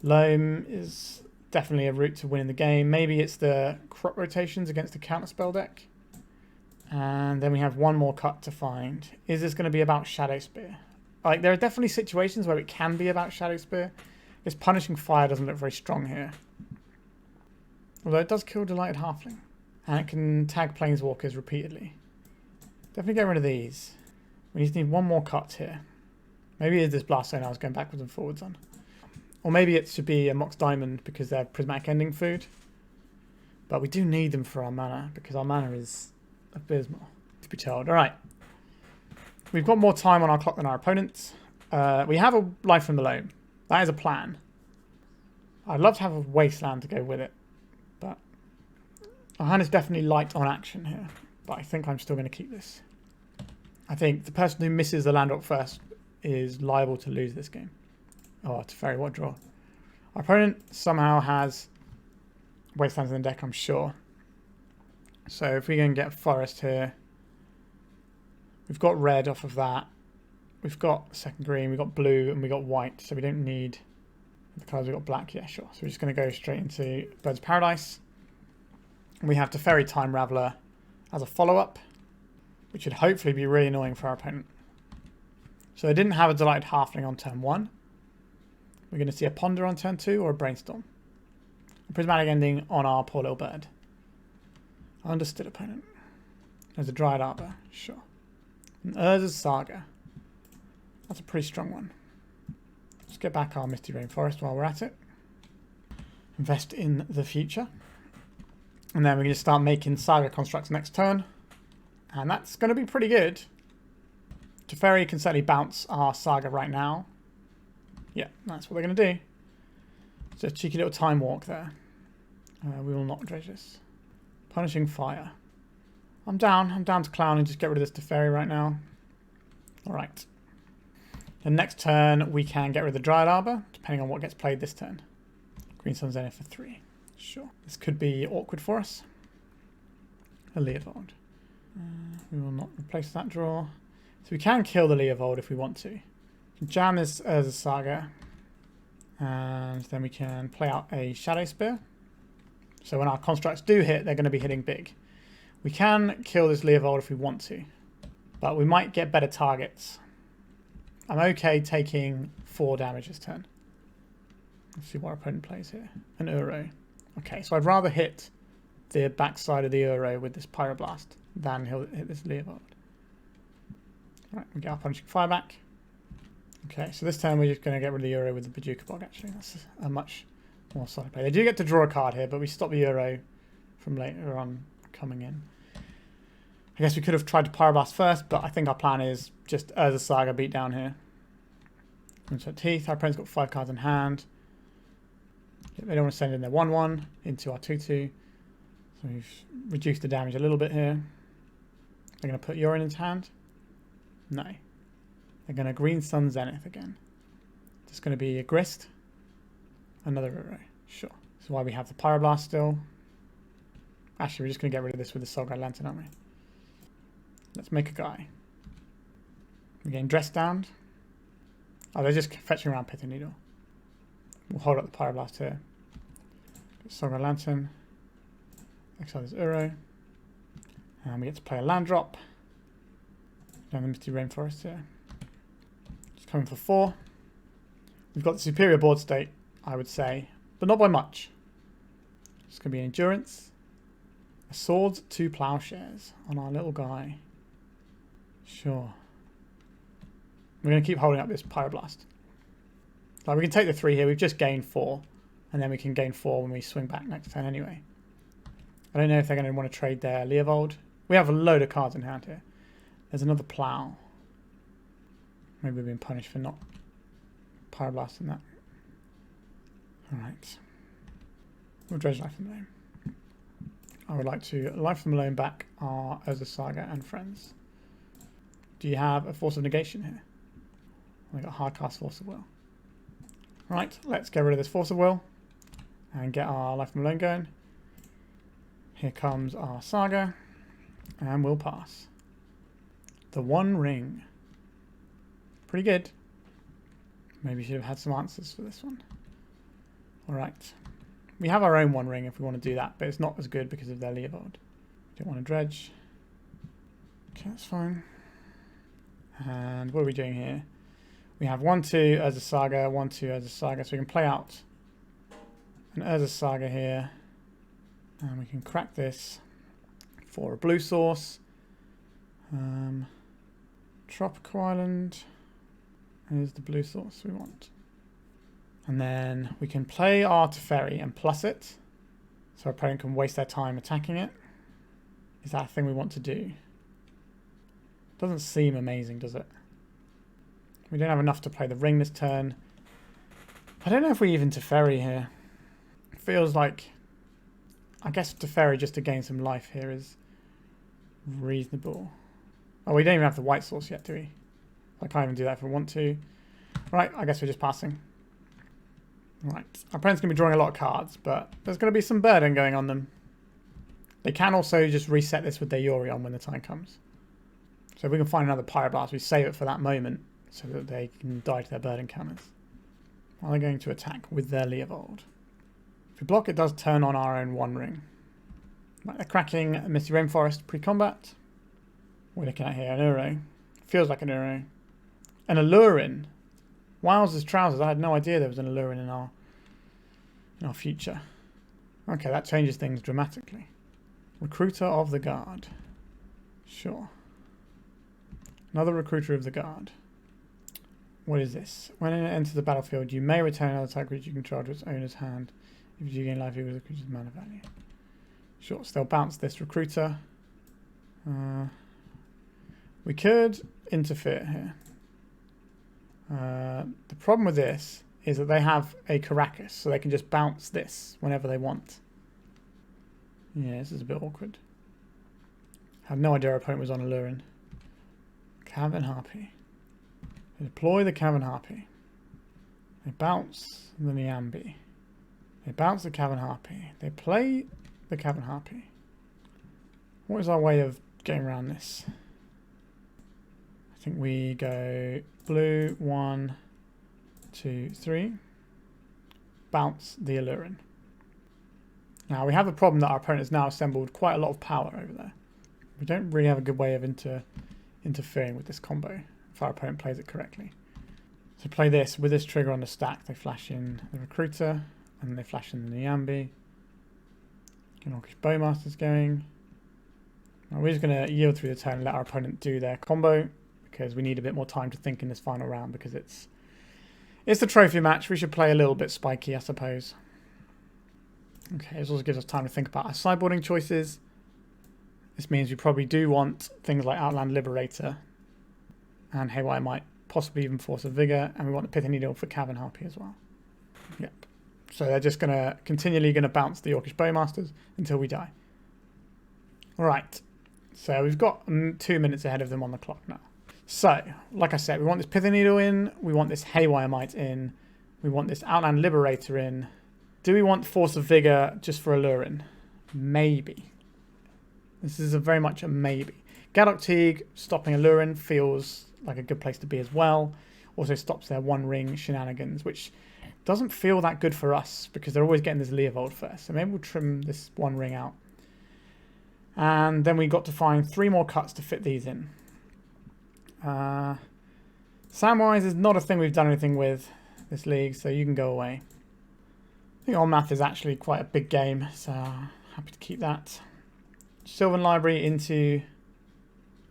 Loam is definitely a route to winning the game. Maybe it's the crop rotations against the counterspell deck. And then we have one more cut to find. Is this going to be about Shadowspear? Like, there are definitely situations where it can be about Shadowspear. This Punishing Fire doesn't look very strong here. Although it does kill Delighted Halfling. And it can tag Planeswalkers repeatedly. Definitely get rid of these. We just need one more cut here. Maybe it's this Blast Zone I was going backwards and forwards on. Or maybe it should be a Mox Diamond because they're Prismatic Ending food. But we do need them for our mana because our mana is abysmal, to be told. Alright. We've got more time on our clock than our opponents. We have a Life from the Loam. That is a plan. I'd love to have a Wasteland to go with it. But our hand is definitely light on action here. But I think I'm still going to keep this. I think the person who misses the land drop first is liable to lose this game. Oh, Teferi, what draw? Our opponent somehow has Wastelands in the deck, I'm sure. So if we can get a Forest here, we've got red off of that. We've got second green, we've got blue, and we got white. So we don't need the colours. We've got black, yeah, sure. So we're just going to go straight into Birds of Paradise. We have Teferi Time Raveler as a follow-up, which should hopefully be really annoying for our opponent. So they didn't have a Delighted Halfling on turn 1. We're going to see a Ponder on turn 2 or a Brainstorm. A Prismatic Ending on our poor little bird. Understood, opponent. There's a Dryad Arbor, sure. And Urza's Saga. That's a pretty strong one. Let's get back our Misty Rainforest while we're at it. Invest in the future. And then we're going to start making Saga constructs next turn. And that's going to be pretty good. Teferi can certainly bounce our Saga right now. Yeah, that's what they're going to do. It's a cheeky little time walk there. We will not dredge this. Punishing Fire. I'm down to clown and just get rid of this Teferi right now. Alright. The next turn we can get rid of the Dryad Arbor, depending on what gets played this turn. Green Sun Zenith for 3. Sure. This could be awkward for us. A Leovold. We will not replace that draw. So we can kill the Leovold if we want to. Jam this as a Saga. And then we can play out a Shadowspear. So when our constructs do hit, they're going to be hitting big. We can kill this Leovold if we want to. But we might get better targets. I'm okay taking 4 damage this turn. Let's see what our opponent plays here. An Uro. Okay, so I'd rather hit the backside of the Uro with this Pyroblast than he'll hit this Leovold. Alright, we get our Punishing Fire back. Okay, so this time we're just going to get rid of the Uro with the Bajuka Bog, actually. That's a much more solid play. They do get to draw a card here, but we stop the Uro from later on coming in. I guess we could have tried to Pyroblast first, but I think our plan is just Urza Saga beat down here. Insert Teeth. Our opponent's got 5 cards in hand. They don't want to send in their 1-1 into our 2-2. So we've reduced the damage a little bit here. They're going to put Yorion into hand. No. They're going to Green Sun Zenith again. It's going to be a Grist. Another Uro. Sure. This is why we have the Pyroblast still. Actually, we're just going to get rid of this with the Soulguide Lantern, aren't we? Let's make a guy. We're getting dressed down. Oh, they're just fetching around Pithing Needle. We'll hold up the Pyroblast here. Soulguide Lantern. exile this Uro. And we get to play a land drop. Down the Misty Rainforest here. Just coming for 4. We've got the superior board state, I would say, but not by much. It's going to be an Endurance. A Swords, 2 Plowshares on our little guy. Sure. We're going to keep holding up this Pyroblast. Like, we can take the 3 here. We've just gained 4. And then we can gain 4 when we swing back next turn anyway. I don't know if they're going to want to trade their Leovold. We have a load of cards in hand here. There's another Plow. Maybe we've been punished for not Pyroblasting that. Alright. We'll dredge Life from Alone. I would like to Life from Alone back our Urza Saga and friends. Do you have a Force of Negation here? We got Hardcast Force of Will. Right, let's get rid of this Force of Will and get our Life from Alone going. Here comes our Saga, and we'll pass. The One Ring. Pretty good. Maybe should have had some answers for this one. Alright. We have our own One Ring if we want to do that, but it's not as good because of their Leovold. Don't want to dredge. Okay, that's fine. And what are we doing here? We have 1-2 Urza Saga, 1-2 Urza Saga, so we can play out an Urza Saga here. And we can crack this for a blue source. Tropical Island is the blue source we want. And then we can play our Teferi and plus it. So our opponent can waste their time attacking it. Is that a thing we want to do? Doesn't seem amazing, does it? We don't have enough to play the ring this turn. I don't know if we even Teferi here. It feels like... I guess Teferi just to gain some life here is reasonable. Oh, we don't even have the white source yet, do we? I can't even do that if we want to. Right, I guess we're just passing. Right, our opponent's going to be drawing a lot of cards, but there's going to be some burden going on them. They can also just reset this with their Yorion when the time comes. So if we can find another Pyroblast, we save it for that moment so that they can die to their burden counters. While they're going to attack with their Leovold. If we block, it does turn on our own One Ring. Right, they're cracking a Misty Rainforest pre-combat. We're looking at here an Uro. Feels like an Uro. An Allurin. Wowzers trousers. I had no idea there was an Allurin in our future. Okay, that changes things dramatically. Recruiter of the Guard. Sure. Another Recruiter of the Guard. What is this? When it enters the battlefield, you may return another type creature you control to its owner's hand. If you gain life equals the creature's mana value. Sure, so they'll bounce this Recruiter. We could interfere here. The problem with this is that they have a Karakas, so they can just bounce this whenever they want. Yeah, this is a bit awkward. I had no idea our opponent was on Allurin. Cavern Harpy. They deploy the Cavern Harpy. They bounce the Niambi. They bounce the Cavern Harpy. They play the Cavern Harpy. What is our way of getting around this? I think we go blue, 1, 2, 3. Bounce the Allurin. Now we have a problem that our opponent has now assembled quite a lot of power over there. We don't really have a good way of interfering with this combo if our opponent plays it correctly. So play this with this trigger on the stack. They flash in the Recruiter and they flash in the Niambi. Orcish Bowmaster's going. Now we're just going to yield through the turn and let our opponent do their combo because we need a bit more time to think in this final round because it's the trophy match. We should play a little bit spiky, I suppose. Okay, this also gives us time to think about our sideboarding choices. This means we probably do want things like Outland Liberator and Haywire Mite, possibly even Force of Vigor, and we want the Pithing Needle for Cavern Harpy as well. Yep. So they're just continually going to bounce the Orcish Bowmasters until we die. Alright, so we've got 2 minutes ahead of them on the clock now. So, like I said, we want this Pithing Needle in, we want this Haywire Mite in, we want this Outland Liberator in. Do we want Force of Vigor just for Allurin? Maybe. This is very much a maybe. Gaddock Teague stopping Allurin feels like a good place to be as well. Also stops their One Ring shenanigans, which doesn't feel that good for us because they're always getting this Leovold first. So maybe we'll trim this One Ring out. And then we got to find 3 more cuts to fit these in. Samwise is not a thing we've done anything with this league, so you can go away. I think Omnath is actually quite a big game, so happy to keep that. Sylvan Library into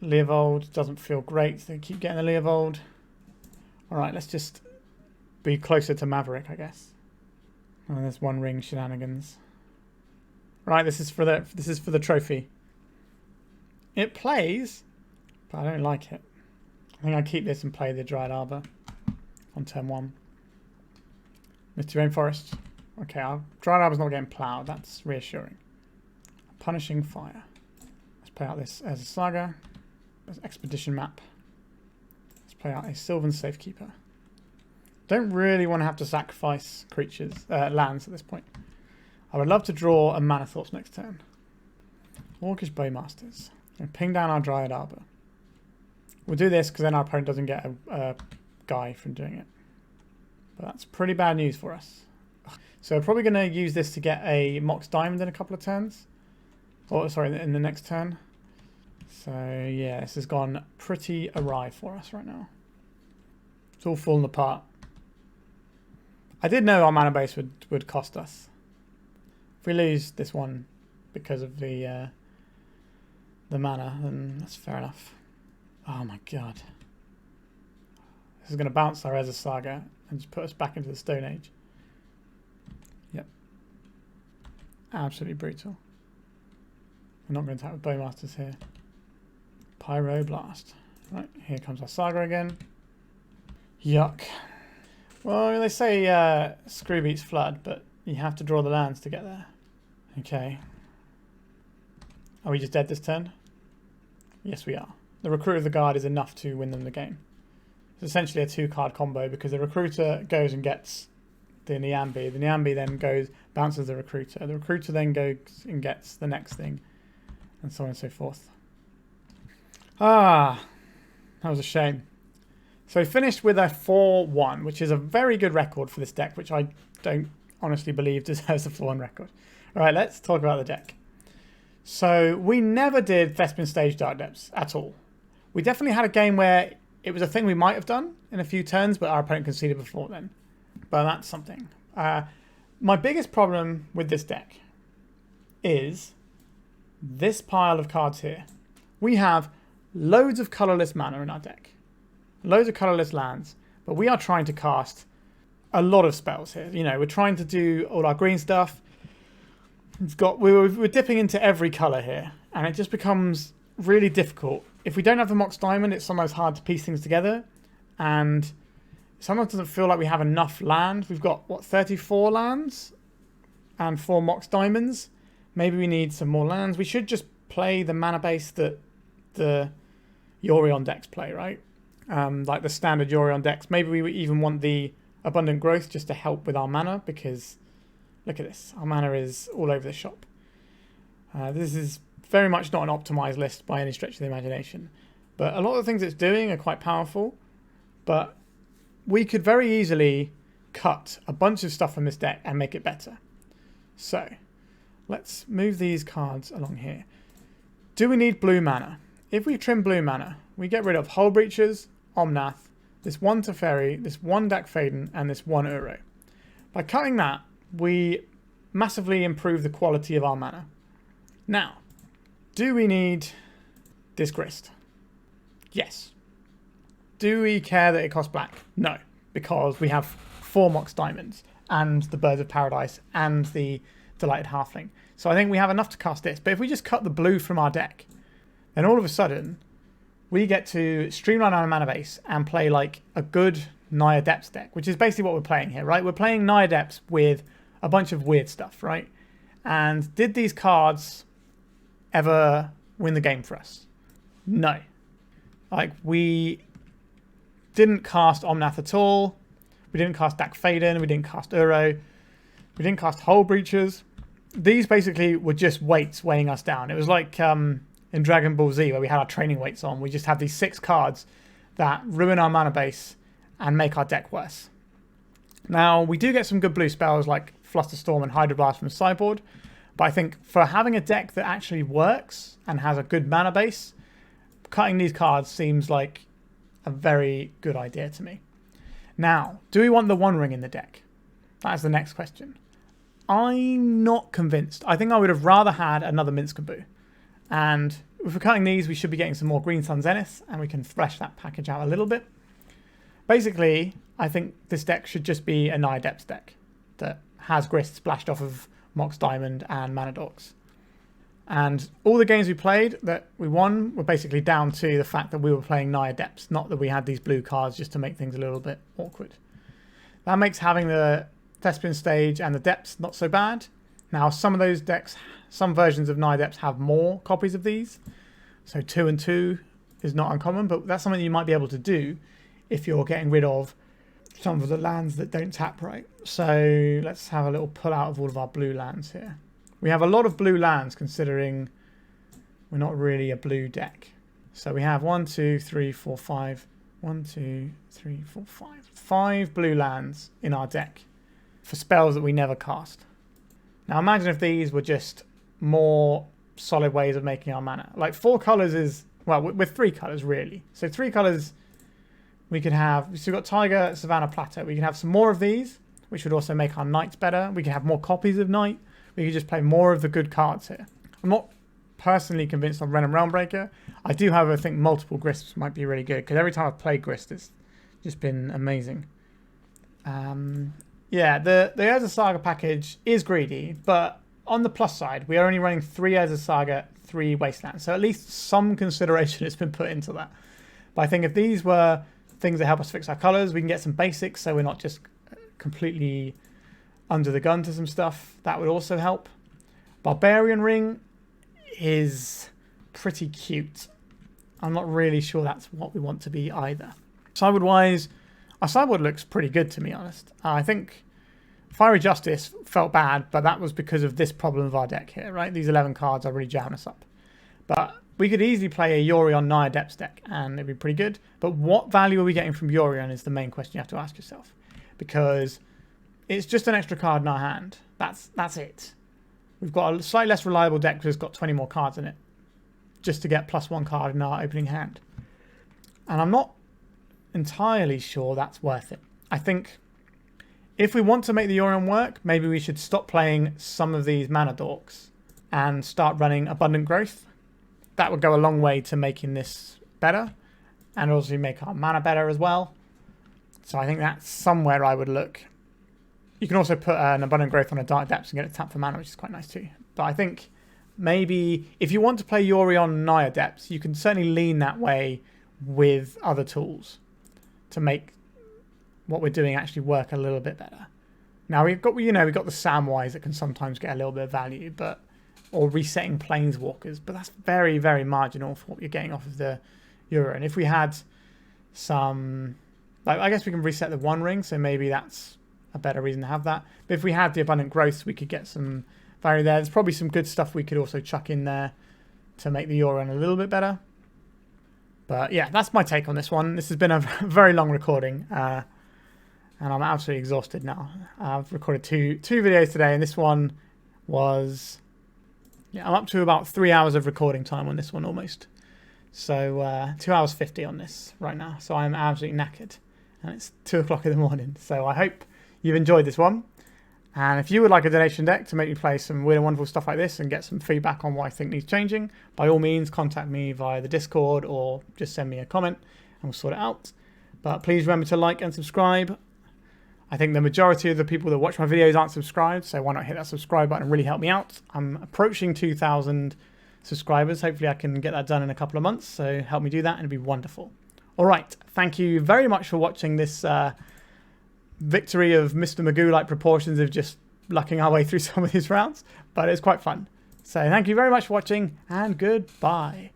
Leovold doesn't feel great, so keep getting the Leovold. Alright, let's just be closer to Maverick, I guess. Oh, there's One Ring shenanigans. Right, this is for the trophy. It plays, but I don't like it. I think I keep this and play the Dryad Arbor on turn 1. Misty Rainforest. Okay, our Dryad Arbor's not getting ploughed. That's reassuring. Punishing Fire. Let's play out this as a Saga. As Expedition Map. Let's play out a Sylvan Safekeeper. Don't really want to have to sacrifice creatures, lands at this point. I would love to draw a Mana Thoughts next turn. Orcish Bowmasters. And ping down our Dryad Arbor. We'll do this because then our opponent doesn't get a guy from doing it. But that's pretty bad news for us. So we're probably going to use this to get a Mox Diamond in a couple of turns. Oh, sorry, in the next turn. So yeah, this has gone pretty awry for us right now. It's all falling apart. I did know our mana base would cost us. If we lose this one because of the mana, then that's fair enough. Oh my god. This is going to bounce our Urza Saga and just put us back into the Stone Age. Yep. Absolutely brutal. We're not going to attack with Bowmasters here. Pyroblast. Right, here comes our Saga again. Yuck. Well, they say screw beats flood, but you have to draw the lands to get there. Okay. Are we just dead this turn? Yes, we are. The Recruit of the Guard is enough to win them the game. It's essentially a 2-card combo because the Recruiter goes and gets the Nyambi. The Nyambi then bounces the Recruiter. The Recruiter then goes and gets the next thing, and so on and so forth. Ah, that was a shame. So we finished with a 4-1, which is a very good record for this deck, which I don't honestly believe deserves a 4-1 record. All right, let's talk about the deck. So we never did Thespin Stage Dark Depths at all. We definitely had a game where it was a thing we might have done in a few turns, but our opponent conceded before then. But that's something. My biggest problem with this deck is this pile of cards here. We have loads of colourless mana in our deck. Loads of colourless lands. But we are trying to cast a lot of spells here. You know, we're trying to do all our green stuff. We're dipping into every colour here. And it just becomes really difficult. If we don't have the Mox Diamond, it's sometimes hard to piece things together. And sometimes it doesn't feel like we have enough land. We've got, what, 34 lands? And 4 Mox Diamonds. Maybe we need some more lands. We should just play the mana base that the Yorion decks play, right? Like the standard Yorion decks. Maybe we even want the Abundant Growth just to help with our mana, because look at this. Our mana is all over the shop. This is very much not an optimized list by any stretch of the imagination. But a lot of the things it's doing are quite powerful. But we could very easily cut a bunch of stuff from this deck and make it better. So let's move these cards along here. Do we need blue mana? If we trim blue mana, we get rid of Hullbreachers, Omnath, this one Teferi, this one Dack Fayden, and this one Uro. By cutting that, we massively improve the quality of our mana. Now, do we need this Grist? Yes. Do we care that it costs black? No, because we have 4 Mox Diamonds, and the Birds of Paradise, and the Delighted Halfling. So I think we have enough to cast this. But if we just cut the blue from our deck, then all of a sudden, we get to streamline our mana base and play like a good Naya Depths deck, which is basically what we're playing here, right? We're playing Naya Depths with a bunch of weird stuff, right? And did these cards ever win the game for us? No. Like, we didn't cast Omnath at all. We didn't cast Dack Fayden. We didn't cast Uro. We didn't cast Hullbreachers. These basically were just weights weighing us down. It was like in Dragon Ball Z, where we had our training weights on. We just have these 6 cards that ruin our mana base and make our deck worse. Now, we do get some good blue spells like Flusterstorm and Hydroblast from the sideboard, But I think for having a deck that actually works and has a good mana base, cutting these cards seems like a very good idea to me. Now, do we want the One Ring in the deck? That's the next question. I'm not convinced. I think I would have rather had another Minsc. And if we're cutting these, we should be getting some more Green Sun Zenith, and we can thresh that package out a little bit. Basically, I think this deck should just be a Naya Depths deck that has Grist splashed off of Mox Diamond and Mana Dorks. And all the games we played that we won were basically down to the fact that we were playing Naya Depths, not that we had these blue cards just to make things a little bit awkward. That makes having the Thespian stage and the Depths not so bad. Now, some of those decks, some versions of Naya Depths have more copies of these. So 2 and 2 is not uncommon, but that's something you might be able to do if you're getting rid of some of the lands that don't tap right. So let's have a little pull out of all of our blue lands here. We have a lot of blue lands considering we're not really a blue deck. So we have 1, 2, 3, 4, 5. 1, 2, 3, 4, 5. 5 blue lands in our deck for spells that we never cast. Now imagine if these were just more solid ways of making our mana. Like 4 colours is, well, with 3 colours really. So 3 colours we could have, so we've got Tiger, Savannah, Plateau. We can have some more of these, which would also make our Knights better. We can have more copies of Knight. We could just play more of the good cards here. I'm not personally convinced on Wrenn and Realmbreaker. I do, however, think multiple Grists might be really good, because every time I've played Grist, it's just been amazing. Yeah, the Urza Saga package is greedy, but on the plus side, we are only running 3 Urza Saga, 3 Wastelands. So at least some consideration has been put into that. But I think if these were things that help us fix our colours, we can get some basics so we're not just completely under the gun to some stuff. That would also help. Barbarian Ring is pretty cute. I'm not really sure that's what we want to be either. Sideboard-wise, our sideboard looks pretty good, to be honest. I think Fiery Justice felt bad, but that was because of this problem of our deck here, right? These 11 cards are really jamming us up. But we could easily play a Yorion Naya Depths deck, and it'd be pretty good. But what value are we getting from Yorion is the main question you have to ask yourself. Because it's just an extra card in our hand. That's it. We've got a slightly less reliable deck because it's got 20 more cards in it. Just to get +1 card in our opening hand. And I'm not entirely sure that's worth it. I think if we want to make the Yorion work, maybe we should stop playing some of these Mana Dorks and start running Abundant Growth. That would go a long way to making this better, and also make our mana better as well. So I think that's somewhere I would look. You can also put an Abundant Growth on a Dark Depths and get it tapped for mana, which is quite nice too. But I think maybe if you want to play Yorion Naya Depths, you can certainly lean that way with other tools to make what we're doing actually work a little bit better. Now we've got, we've got the Samwise that can sometimes get a little bit of value, or resetting Planeswalkers, but that's very, very marginal for what you're getting off of the Euro. And if we had some, like, I guess we can reset the One Ring, so maybe that's a better reason to have that. But if we had the Abundant Growth, we could get some value there. There's probably some good stuff we could also chuck in there to make the Euro a little bit better. But yeah, that's my take on this one. This has been a very long recording, and I'm absolutely exhausted now. I've recorded two videos today, and this one was, yeah, I'm up to about 3 hours of recording time on this one almost. So 2 hours 50 on this right now. So I'm absolutely knackered, and it's 2 o'clock in the morning. So I hope you've enjoyed this one. And if you would like a donation deck to make me play some weird and wonderful stuff like this and get some feedback on what I think needs changing, by all means contact me via the Discord or just send me a comment and we'll sort it out. But please remember to like and subscribe. I think the majority of the people that watch my videos aren't subscribed, so why not hit that subscribe button and really help me out. I'm approaching 2,000 subscribers. Hopefully I can get that done in a couple of months, so help me do that and it'd be wonderful. All right, thank you very much for watching this victory of Mr. Magoo-like proportions of just lucking our way through some of these rounds, but it's quite fun. So thank you very much for watching, and goodbye.